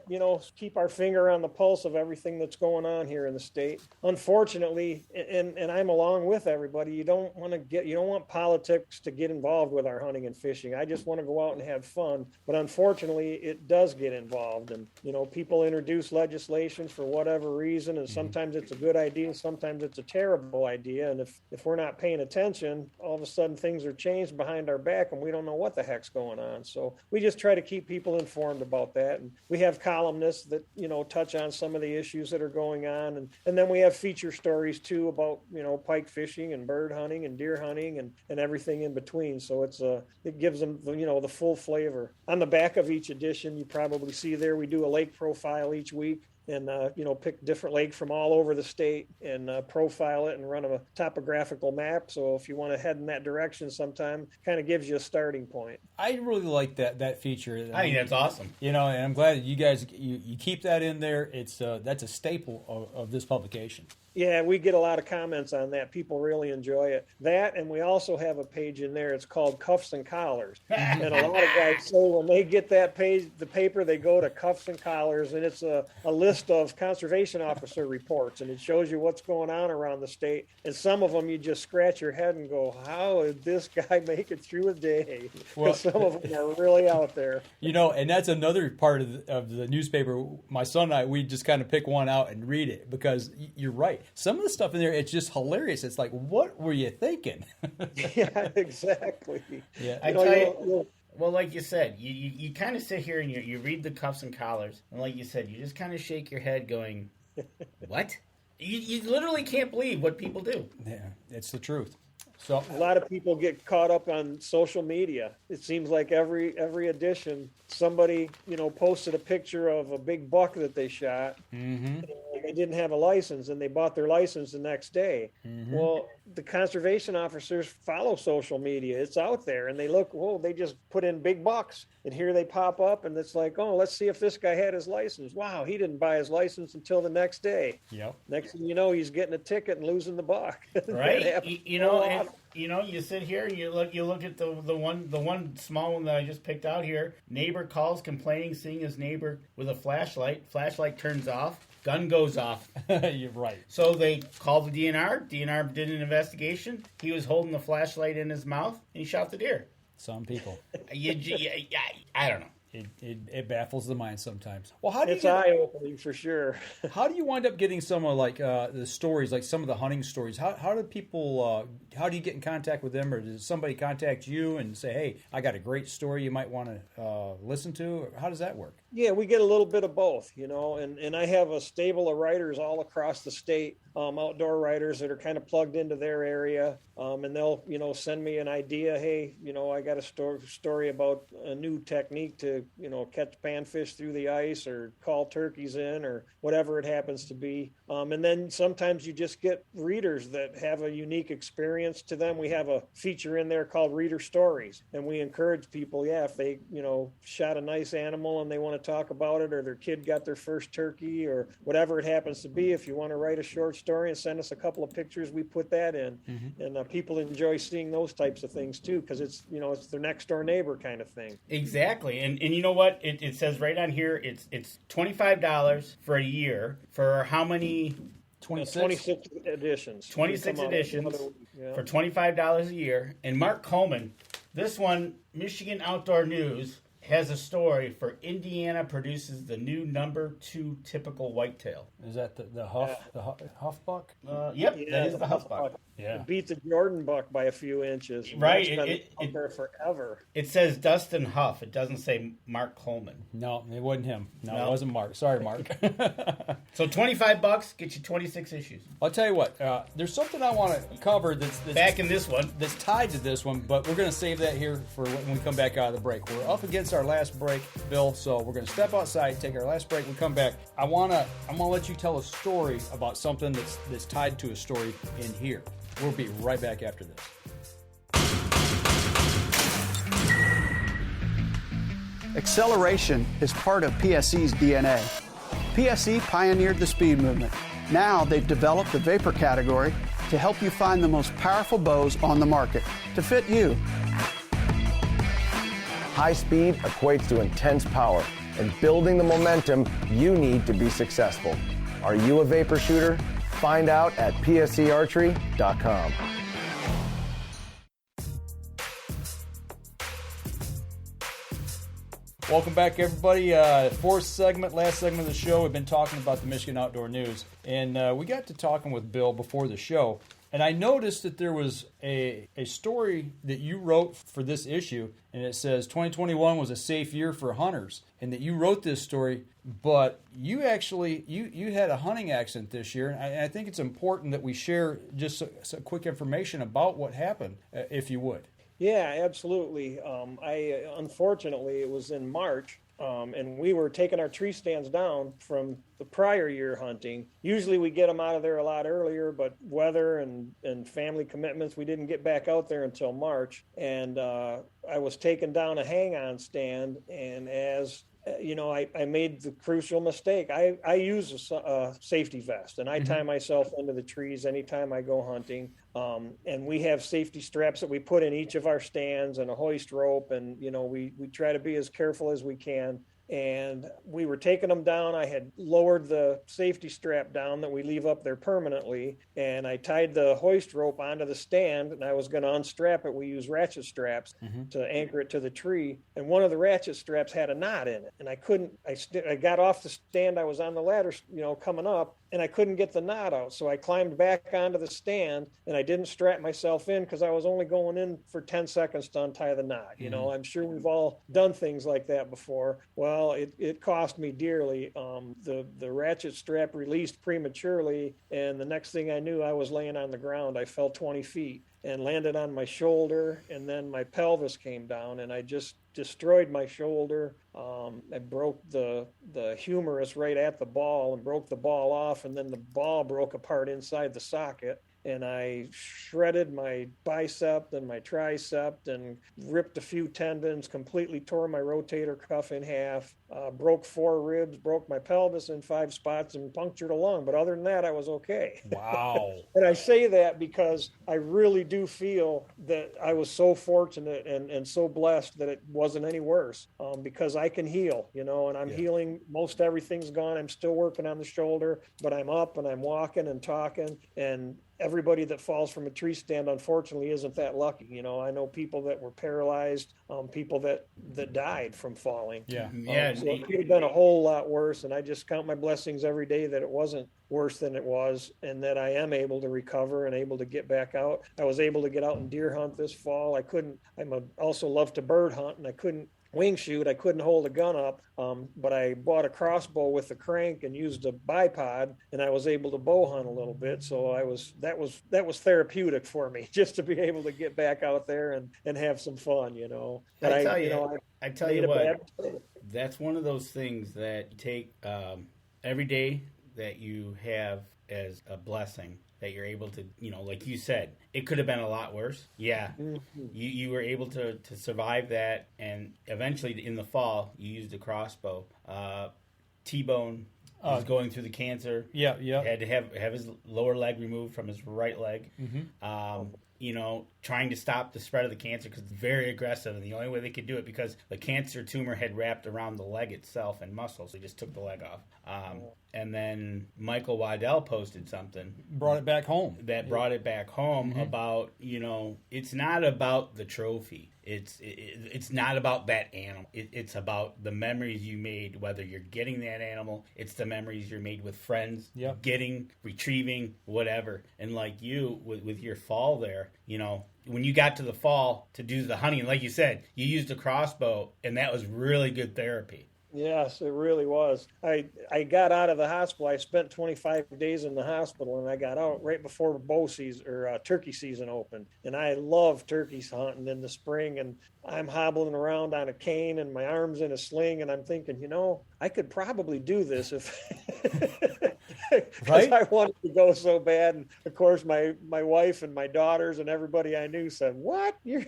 keep our finger on the pulse of everything that's going on here in the state. Unfortunately, and I'm along with everybody, you don't want politics to get involved with our hunting and fishing. I just want to go out and have fun. But unfortunately, it does get involved. And, people introduce legislation for whatever reason, and sometimes it's a good idea, and sometimes it's a terrible idea. And if we're not paying attention, all of a sudden things are changed behind our back, and we don't know what the heck's going on. So we just try to keep people informed about that. And we have columnists that, touch on some of the issues that are going on. And then we have feature stories too about, pike fishing and bird hunting and deer hunting and everything in between. So it gives them, the full flavor. On the back of each edition, you probably see there, we do a lake profile each week. And, pick different lakes from all over the state and profile it and run a topographical map. So if you want to head in that direction sometime, kind of gives you a starting point. I really like that feature. I think that's awesome. And I'm glad that you guys, you keep that in there. It's that's a staple of this publication. Yeah, we get a lot of comments on that. People really enjoy it. That, and we also have a page in there. It's called Cuffs and Collars. And a lot of guys say when they get that page, the paper, they go to Cuffs and Collars, and it's a list of conservation officer reports, and it shows you what's going on around the state. And some of them, you just scratch your head and go, how did this guy make it through a day? Because some of them are really out there. And that's another part of the newspaper. My son and I, we just kind of pick one out and read it because you're right. Some of the stuff in there, it's just hilarious. It's like, what were you thinking? Yeah, exactly. Yeah, I tell you, well, like you said, you kind of sit here and you read the Cuffs and Collars, and like you said, you just kind of shake your head going, what? You literally can't believe what people do. Yeah, it's the truth. So a lot of people get caught up on social media. It seems like every edition, somebody posted a picture of a big buck that they shot. Mm-hmm. They didn't have a license, and they bought their license the next day. Mm-hmm. Well, the conservation officers follow social media. It's out there, and they look, they just put in big bucks, and here they pop up, and it's like, let's see if this guy had his license. Wow, he didn't buy his license until the next day. Yep. Next thing you know, he's getting a ticket and losing the buck. Right. You sit here and you look at the one small one that I just picked out here. Neighbor calls complaining, seeing his neighbor with a flashlight. Flashlight turns off. Gun goes off. You're right. So they called the DNR. DNR did an investigation. He was holding the flashlight in his mouth, and he shot the deer. Some people. I don't know. It baffles the mind sometimes. Well, it's eye-opening for sure. How do you wind up getting some of the stories, like some of the hunting stories? How do people? How do you get in contact with them, or does somebody contact you and say, "Hey, I got a great story you might want to listen to"? How does that work? Yeah, we get a little bit of both, and I have a stable of writers all across the state, outdoor writers that are kind of plugged into their area, and they'll, send me an idea. Hey, I got a story about a new technique to, catch panfish through the ice or call turkeys in or whatever it happens to be. And then sometimes you just get readers that have a unique experience to them. We have a feature in there called Reader Stories, and we encourage people, if they, shot a nice animal and they want to talk about it, or their kid got their first turkey or whatever it happens to be, if you want to write a short story and send us a couple of pictures, we put that in. Mm-hmm. And people enjoy seeing those types of things too, because it's, it's their next door neighbor kind of thing. Exactly. And you know what? It says right on here, it's $25 for a year. For how many? 26 editions. 26 editions for $25 a year. And Mark Coleman, this one, Michigan Outdoor News, has a story for Indiana produces the new number 2 typical whitetail. Is that the Huff buck? Yep, that is the Huff buck. Yeah. It beat the Jordan buck by a few inches. Right. It's been there forever. It says Dustin Huff. It doesn't say Mark Coleman. No, it wasn't him. No, it wasn't Mark. Sorry, Mark. So $25 gets you 26 issues. I'll tell you what. There's something I want to cover that's back in this one. That's tied to this one, but we're going to save that here for when we come back out of the break. We're up against our last break, Bill, so we're going to step outside, take our last break. We come back. I'm gonna let you tell a story about something that's tied to a story in here. We'll be right back after this. Acceleration is part of PSE's DNA. PSE pioneered the speed movement. Now they've developed the vapor category to help you find the most powerful bows on the market to fit you. High speed equates to intense power and building the momentum you need to be successful. Are you a vapor shooter? Find out at pscarchery.com. Welcome back, everybody. Fourth segment, last segment of the show. We've been talking about the Michigan Outdoor News, and we got to talking with Bill before the show, and I noticed that there was a story that you wrote for this issue, and it says 2021 was a safe year for hunters, and that you wrote this story, but you actually you had a hunting accident this year, and I think it's important that we share just some quick information about what happened, if you would. Yeah, absolutely. Unfortunately, it was in March, and we were taking our tree stands down from the prior year hunting. Usually we get them out of there a lot earlier, but weather and family commitments, we didn't get back out there until March. And I was taking down a hang-on stand, and as I made the crucial mistake. I use a safety vest, and I tie myself into the trees anytime I go hunting. And we have safety straps that we put in each of our stands and a hoist rope, and we try to be as careful as we can. And we were taking them down. I had lowered the safety strap down that we leave up there permanently, and I tied the hoist rope onto the stand, and I was going to unstrap it. We use ratchet straps to anchor it to the tree, and one of the ratchet straps had a knot in it, and I got off the stand. I was on the ladder, coming up, and I couldn't get the knot out. So I climbed back onto the stand, and I didn't strap myself in because I was only going in for 10 seconds to untie the knot. I'm sure we've all done things like that before. Well, it cost me dearly. The ratchet strap released prematurely, and the next thing I knew, I was laying on the ground. I fell 20 feet and landed on my shoulder, and then my pelvis came down, and I just destroyed my shoulder. I broke the humerus right at the ball and broke the ball off, and then the ball broke apart inside the socket. And I shredded my bicep and my tricep and ripped a few tendons, completely tore my rotator cuff in half, broke 4 ribs, broke my pelvis in 5 spots, and punctured a lung. But other than that, I was okay. Wow. And I say that because I really do feel that I was so fortunate and so blessed that it wasn't any worse, because I can heal, and I'm healing. Most everything's gone. I'm still working on the shoulder, but I'm up and I'm walking and talking, and everybody that falls from a tree stand, unfortunately, isn't that lucky. I know people that were paralyzed, people that died from falling. Yeah. So it could have been a whole lot worse, and I just count my blessings every day that it wasn't worse than it was, and that I am able to recover and able to get back out. I was able to get out and deer hunt this fall. I also love to bird hunt, and I couldn't wing shoot. I couldn't hold a gun up, but I bought a crossbow with a crank and used a bipod, and I was able to bow hunt a little bit. So that was therapeutic for me, just to be able to get back out there and have some fun, But I tell you what, that's one of those things that you take every day that you have as a blessing, that you're able to, like you said, it could have been a lot worse. Yeah. You were able to survive that, and eventually in the fall, you used a crossbow. T-Bone was going through the cancer. Yeah. Had to have his lower leg removed from his right leg. Trying to stop the spread of the cancer, because it's very aggressive, and the only way they could do it, because the cancer tumor had wrapped around the leg itself and muscle, so they just took the leg off. And then Michael Waddell posted something. Brought it back home. Brought it back home about, it's not about the trophy. It's not about that animal. It's about the memories you made, whether you're getting that animal. It's the memories you're made with friends, getting, retrieving, whatever. And like you, with your fall there, when you got to the fall to do the hunting, like you said, you used a crossbow, and that was really good therapy. Yes, it really was. I got out of the hospital. I spent 25 days in the hospital, and I got out right before bow season or turkey season opened. And I love turkey hunting in the spring, and I'm hobbling around on a cane and my arm's in a sling, and I'm thinking, I could probably do this if because I wanted to go so bad. And of course, my wife and my daughters and everybody I knew said, "What? You're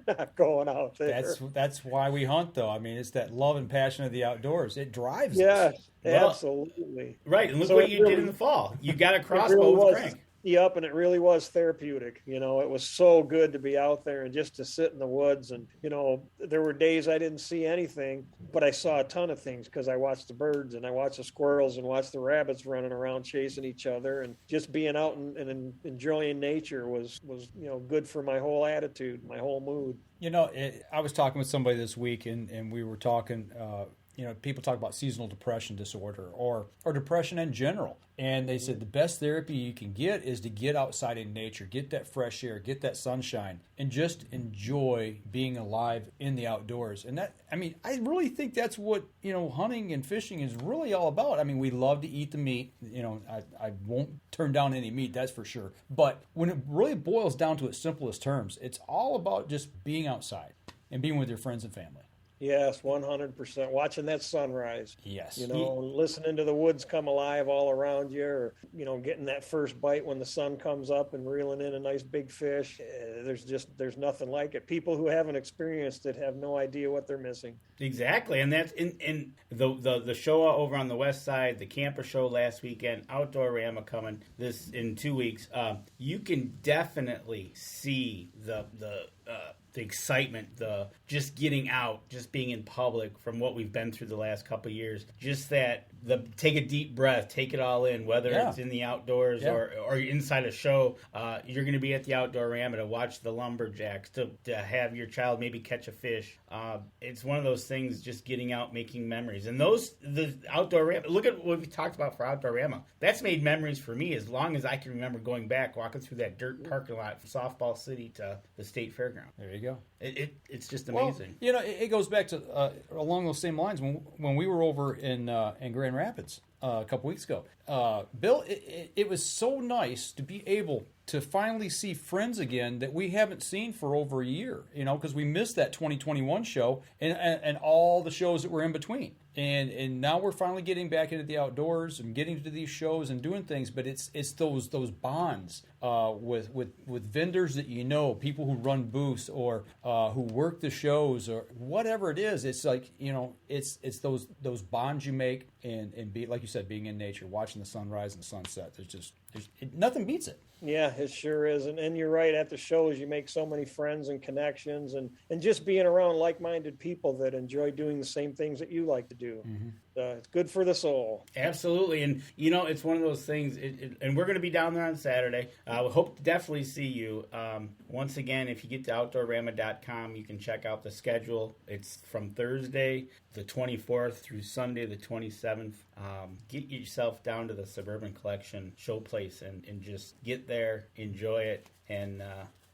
not going out there." That's why we hunt, though. I mean, it's that love and passion of the outdoors. It drives us. Yes, absolutely. Right, and look what you did in the fall. You got a crossbow with a crank. Yep, and it really was therapeutic. You know, it was so good to be out there and just to sit in the woods. And, you know, there were days I didn't see anything, but I saw a ton of things because I watched the birds and I watched the squirrels and watched the rabbits running around chasing each other. And just being out and enjoying nature was, you know, good for my whole attitude, my whole mood. You know, I was talking with somebody this week, and we were talking, you know, people talk about seasonal depression disorder or depression in general. And they said the best therapy you can get is to get outside in nature, get that fresh air, get that sunshine, and just enjoy being alive in the outdoors. And that, I mean, I really think that's what, you know, hunting and fishing is really all about. I mean, we love to eat the meat. You know, I won't turn down any meat, that's for sure. But when it really boils down to its simplest terms, it's all about just being outside and being with your friends and family. Yes, 100%. Watching that sunrise. Yes. You know, listening to the woods come alive all around you, or, you know, getting that first bite when the sun comes up and reeling in a nice big fish. There's nothing like it. People who haven't experienced it have no idea what they're missing. Exactly. And that's in the show over on the west side, the camper show last weekend, Outdoorama coming this in 2 weeks. You can definitely see the excitement, the just getting out, just being in public from what we've been through the last couple of years. Just that, take a deep breath, take it all in, whether it's in the outdoors or inside a show. You're going to be at the Outdoorama to watch the lumberjacks, to have your child maybe catch a fish. It's one of those things, just getting out, making memories. And the Outdoorama, look at what we talked about for Outdoorama. That's made memories for me as long as I can remember, going back, walking through that dirt parking lot from Softball City to the State Fairground. There you go. It's just amazing. Well, you know, it goes back to along those same lines when we were over in Grand Rapids a couple weeks ago. Bill, it was so nice to be able to finally see friends again that we haven't seen for over a year, you know, because we missed that 2021 show and all the shows that were in between. And now we're finally getting back into the outdoors and getting to these shows and doing things, but it's those bonds with vendors that you know, people who run booths or who work the shows or whatever it is. It's like, you know, it's those bonds you make and be, like you said, being in nature, watching the sunrise and sunset. Nothing beats it. Yeah, it sure is. And you're right, at the shows you make so many friends and connections and just being around like-minded people that enjoy doing the same things that you like to do. Mm-hmm. It's good for the soul. Absolutely. And, you know, it's one of those things, and we're going to be down there on Saturday. We hope to definitely see you. Once again, if you get to Outdoorama.com, you can check out the schedule. It's from Thursday the 24th through Sunday the 27th. Get yourself down to the Suburban Collection showplace and just get there, enjoy it, and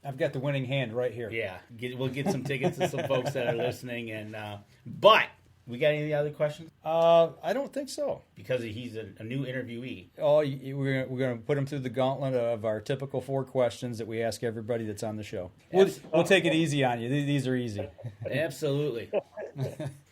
I've got the winning hand right here. Yeah, we'll get some tickets to some folks that are listening. And but we got any other questions? I don't think so. Because he's a new interviewee. Oh, we're going to put him through the gauntlet of our typical 4 questions that we ask everybody that's on the show. We'll take it easy on you. These are easy. Absolutely.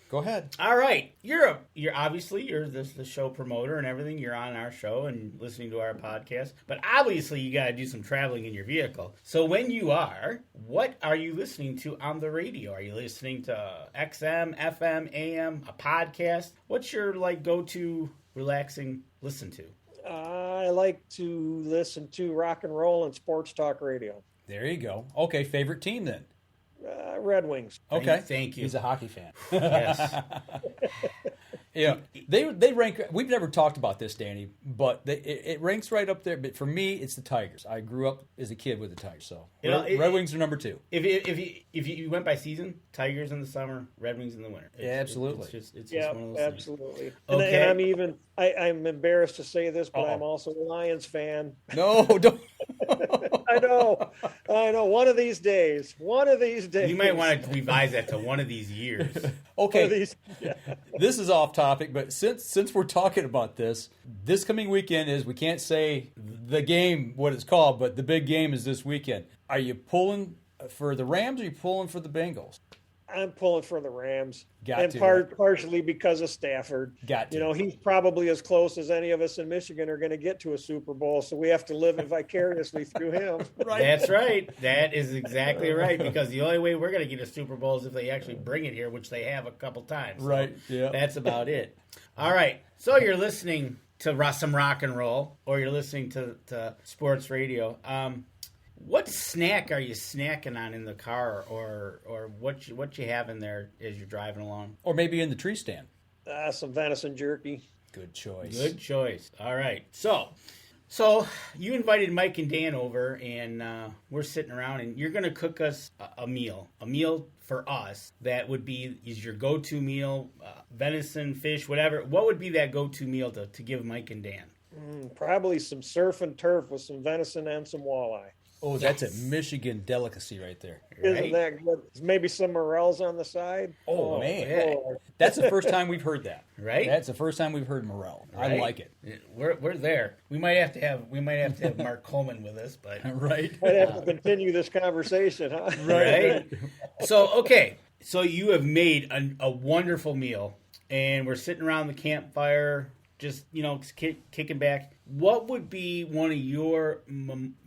Go ahead. All right. You're obviously the show promoter and everything. You're on our show and listening to our podcast. But obviously you got to do some traveling in your vehicle. So when you are, what are you listening to on the radio? Are you listening to XM, FM, AM, a podcast? What's your go-to relaxing listen to? I like to listen to rock and roll and sports talk radio. There you go. Okay, favorite team then? Red Wings. Okay. Thank you. He's a hockey fan. Yes. Yeah, they rank. We've never talked about this, Danny, but it ranks right up there. But for me, it's the Tigers. I grew up as a kid with the Tigers, so Red Wings are number 2. If you went by season, Tigers in the summer, Red Wings in the winter. Absolutely. It's just one of those absolutely. things. Okay. And I'm embarrassed to say this, but I'm also a Lions fan. No, don't. I know. One of these days. You might want to revise that to one of these years. Okay. This is off topic, but since we're talking about this coming weekend we can't say the game, what it's called, but the big game is this weekend. Are you pulling for the Rams or are you pulling for the Bengals? I'm pulling for the Rams. Partially because of Stafford. He's probably as close as any of us in Michigan are going to get to a Super Bowl, so we have to live vicariously through him. Right. That's right. That is exactly right, because the only way we're going to get a Super Bowl is if they actually bring it here, which they have a couple times. So right. Yeah. That's about it. All right. So you're listening to some rock and roll, or you're listening to sports radio. What snack are you snacking on in the car, or what you have in there as you're driving along? Or maybe in the tree stand. Some venison jerky. Good choice. Good choice. All right. So you invited Mike and Dan over, and we're sitting around, and you're going to cook us a meal for us that would be is your go-to meal, venison, fish, whatever. What would be that go-to meal to give Mike and Dan? Probably some surf and turf with some venison and some walleye. Oh, that's a Michigan delicacy right there. Isn't that good? Maybe some morels on the side. Oh man, that's the first time we've heard that. Right? That's the first time we've heard morel. Right? I like it. We're there. We might have to have Mark Coleman with us, but right. I'd have to continue this conversation, huh? Right. So you have made a wonderful meal, and we're sitting around the campfire, just kicking back. What would be one of your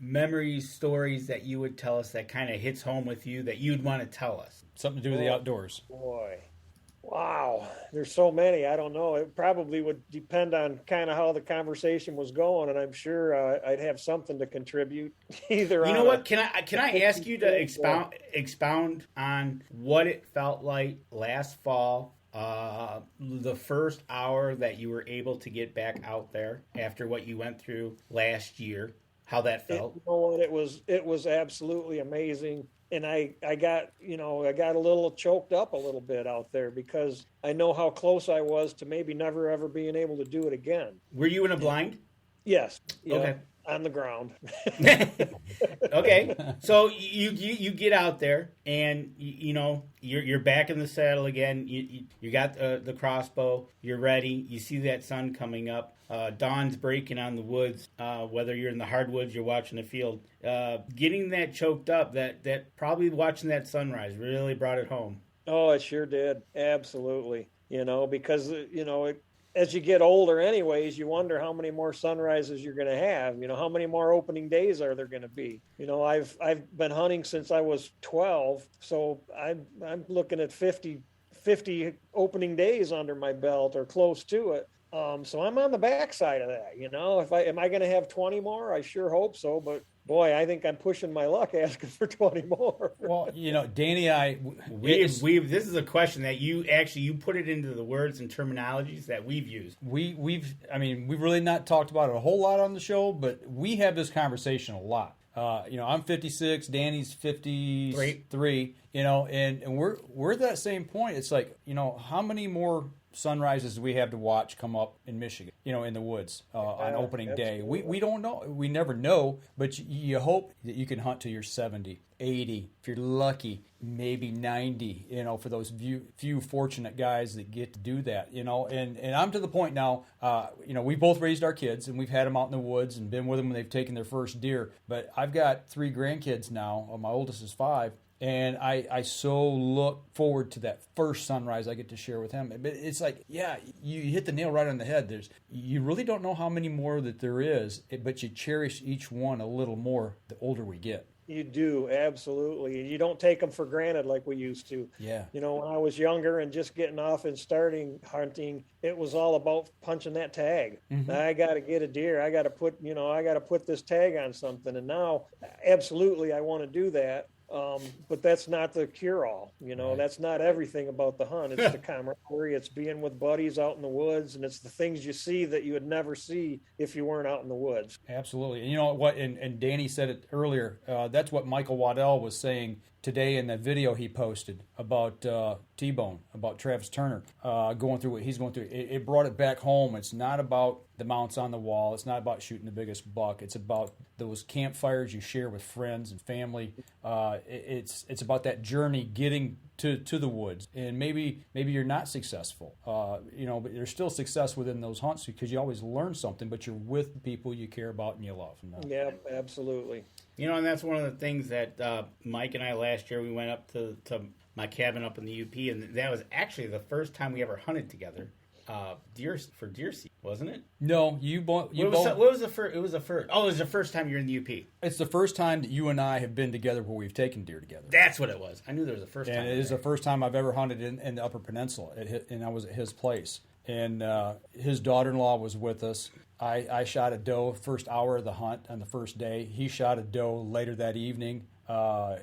memories, stories that you would tell us that kind of hits home with you that you'd want to tell us? Something to do with the outdoors. Boy. Wow. There's so many. I don't know. It probably would depend on kind of how the conversation was going, and I'm sure I'd have something to contribute. Either you know what? Can I ask you to expound on what it felt like last fall? The first hour that you were able to get back out there after what you went through last year, how that felt? You know what? It was absolutely amazing. And I got a little choked up a little bit out there because I know how close I was to maybe never ever being able to do it again. Were you in a blind? Yes. Okay. On the ground. Okay. So you get out there and you're back in the saddle again. You got the crossbow. You're ready. You see that sun coming up. Dawn's breaking on the woods. Whether you're in the hardwoods, you're watching the field. Getting that choked up, that probably watching that sunrise really brought it home. Oh, it sure did. Absolutely. Because as you get older anyways, you wonder how many more sunrises you're going to have. How many more opening days are there going to be? I've been hunting since I was 12, so I'm looking at 50 opening days under my belt or close to it. So I'm on the backside of that. Am I going to have 20 more? I sure hope so, but boy, I think I'm pushing my luck asking for 20 more. Well, Danny and I, this is a question that you put it into the words and terminologies that we've used. We've really not talked about it a whole lot on the show, but we have this conversation a lot. I'm 56, Danny's 53, and we're at that same point. It's like, how many more sunrises we have to watch come up in Michigan, in the woods on opening day. We don't know. We never know, but you hope that you can hunt till you're 70, 80, if you're lucky, maybe 90, for those few fortunate guys that get to do that, and I'm to the point now, we both raised our kids and we've had them out in the woods and been with them when they've taken their first deer, but I've got 3 grandkids now. My oldest is 5. And I so look forward to that first sunrise I get to share with him. But it's like, yeah, you hit the nail right on the head. You really don't know how many more that there is, but you cherish each one a little more the older we get. You do, absolutely. And you don't take them for granted like we used to. Yeah. When I was younger and just getting off and starting hunting, it was all about punching that tag. Mm-hmm. I got to get a deer. I got to put this tag on something. And now, absolutely, I want to do that. But that's not the cure-all. Right. That's not everything about the hunt. It's the camaraderie. It's being with buddies out in the woods, and it's the things you see that you would never see if you weren't out in the woods. Absolutely. And you know what? And Danny said it earlier. That's what Michael Waddell was saying today in the video he posted about T-Bone, about Travis Turner going through what he's going through. It brought it back home. It's not about the mounts on the wall. It's not about shooting the biggest buck. It's about those campfires you share with friends and family. It's about that journey getting to the woods. And maybe you're not successful, but there's still success within those hunts because you always learn something, but you're with the people you care about and you love. Yeah, absolutely. And that's one of the things that Mike and I last year, we went up to my cabin up in the UP, and that was actually the first time we ever hunted together. Deer season, wasn't it? No, what was the first? It was the first. Oh, it was the first time you're in the UP. It's the first time that you and I have been together where we've taken deer together. That's what it was. I knew there was a first time. And it is the first time I've ever hunted in the Upper Peninsula, and I was at his place. And his daughter-in-law was with us. I shot a doe first hour of the hunt on the first day. He shot a doe later that evening.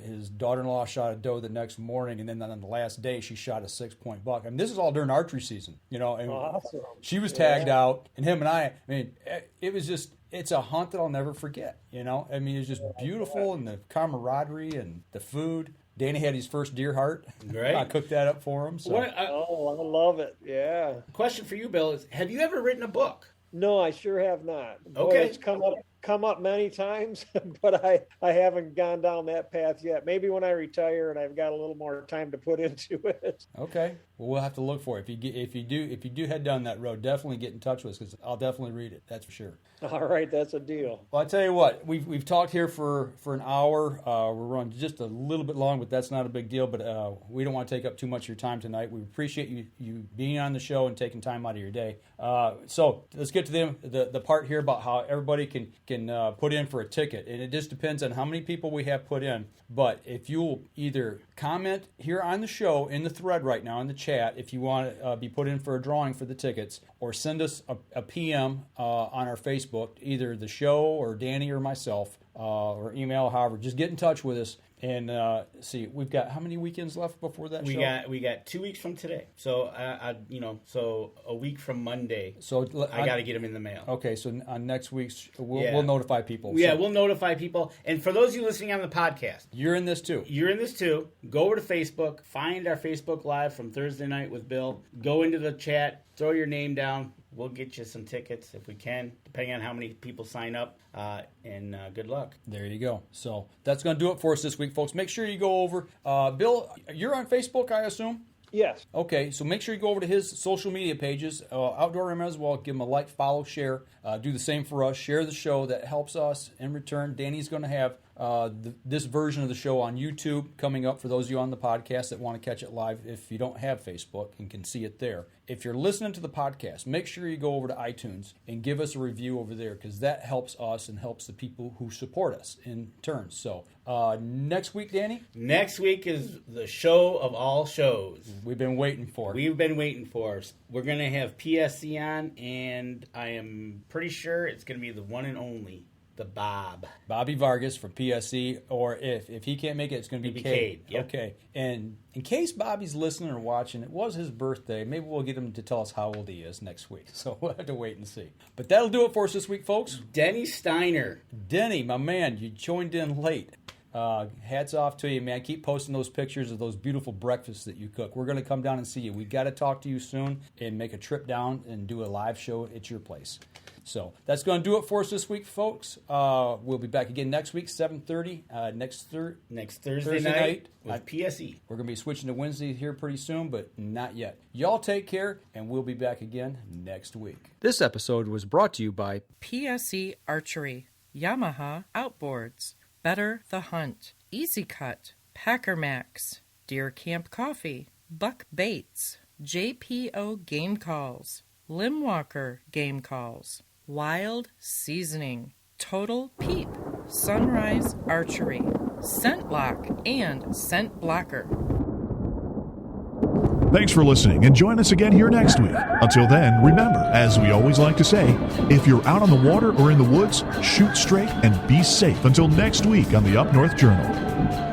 His daughter-in-law shot a doe the next morning, and then on the last day, she shot a 6-point buck. I mean, this is all during archery season, you know. And awesome. She was tagged out, and him and I mean, it was just, it's a hunt that I'll never forget, you know. I mean, it's just beautiful, and the camaraderie and the food. Danny had his first deer heart. Right. I cooked that up for him. So. I love it. Yeah. Question for you, Bill, is have you ever written a book? No, I sure have not. Okay. Boy, it's come up many times, but I haven't gone down that path yet. Maybe when I retire and I've got a little more time to put into it. Okay. Well, we'll have to look for it. If you do head down that road, definitely get in touch with us because I'll definitely read it. That's for sure. All right, that's a deal. Well, I tell you what, we've talked here for an hour. We're running just a little bit long, but that's not a big deal. But we don't want to take up too much of your time tonight. We appreciate you being on the show and taking time out of your day. So let's get to the part here about how everybody can put in for a ticket, and it just depends on how many people we have put in. But if you'll either comment here on the show in the thread right now in the chat if you want to be put in for a drawing for the tickets, or send us a PM on our Facebook, either the show or Danny or myself, or email, however, just get in touch with us. And see, we've got how many weekends left before that show? We got 2 weeks from today. So so a week from Monday. So I got to get them in the mail. Okay, so on next week's we'll notify people. Yeah, we'll notify people. And for those of you listening on the podcast, you're in this too. Go over to Facebook, find our Facebook Live from Thursday night with Bill. Go into the chat, throw your name down. We'll get you some tickets if we can, depending on how many people sign up, and good luck. There you go. So that's going to do it for us this week, folks. Make sure you go over. Bill, you're on Facebook, I assume? Yes. Okay, so make sure you go over to his social media pages, Outdoorama as well. Give him a like, follow, share. Do the same for us. Share the show. That helps us. In return, Danny's going to have this version of the show on YouTube coming up for those of you on the podcast that want to catch it live if you don't have Facebook and can see it there. If you're listening to the podcast, make sure you go over to iTunes and give us a review over there because that helps us and helps the people who support us in turn. So next week, Danny? Next week is the show of all shows. We've been waiting for. We're going to have PSC on, and I am pretty sure it's going to be the one and only, the Bobby Vargas from PSC, or if he can't make it, it's going to be Cade. Yep. Okay, and in case Bobby's listening or watching, it was his birthday. Maybe we'll get him to tell us how old he is next week. So we'll have to wait and see. But that'll do it for us this week, folks. Denny Steiner. Denny, my man, you joined in late. Hats off to you, man. Keep posting those pictures of those beautiful breakfasts that you cook. We're going to come down and see you. We got to talk to you soon and make a trip down and do a live show at your place. So that's going to do it for us this week, folks. We'll be back again next week, 7:30, next Thursday night with PSE. We're going to be switching to Wednesday here pretty soon, but not yet. Y'all take care, and we'll be back again next week. This episode was brought to you by PSE Archery, Yamaha Outboards, Better the Hunt, Easy Cut, Packer Max, Deer Camp Coffee, Buck Baits, JPO Game Calls, Limwalker Game Calls, Wild Seasoning, Total Peep, Sunrise Archery, Scent Lock, and Scent Blocker. Thanks for listening, and join us again here next week. Until then, remember, as we always like to say, if you're out on the water or in the woods, shoot straight and be safe. Until next week on the Up North Journal.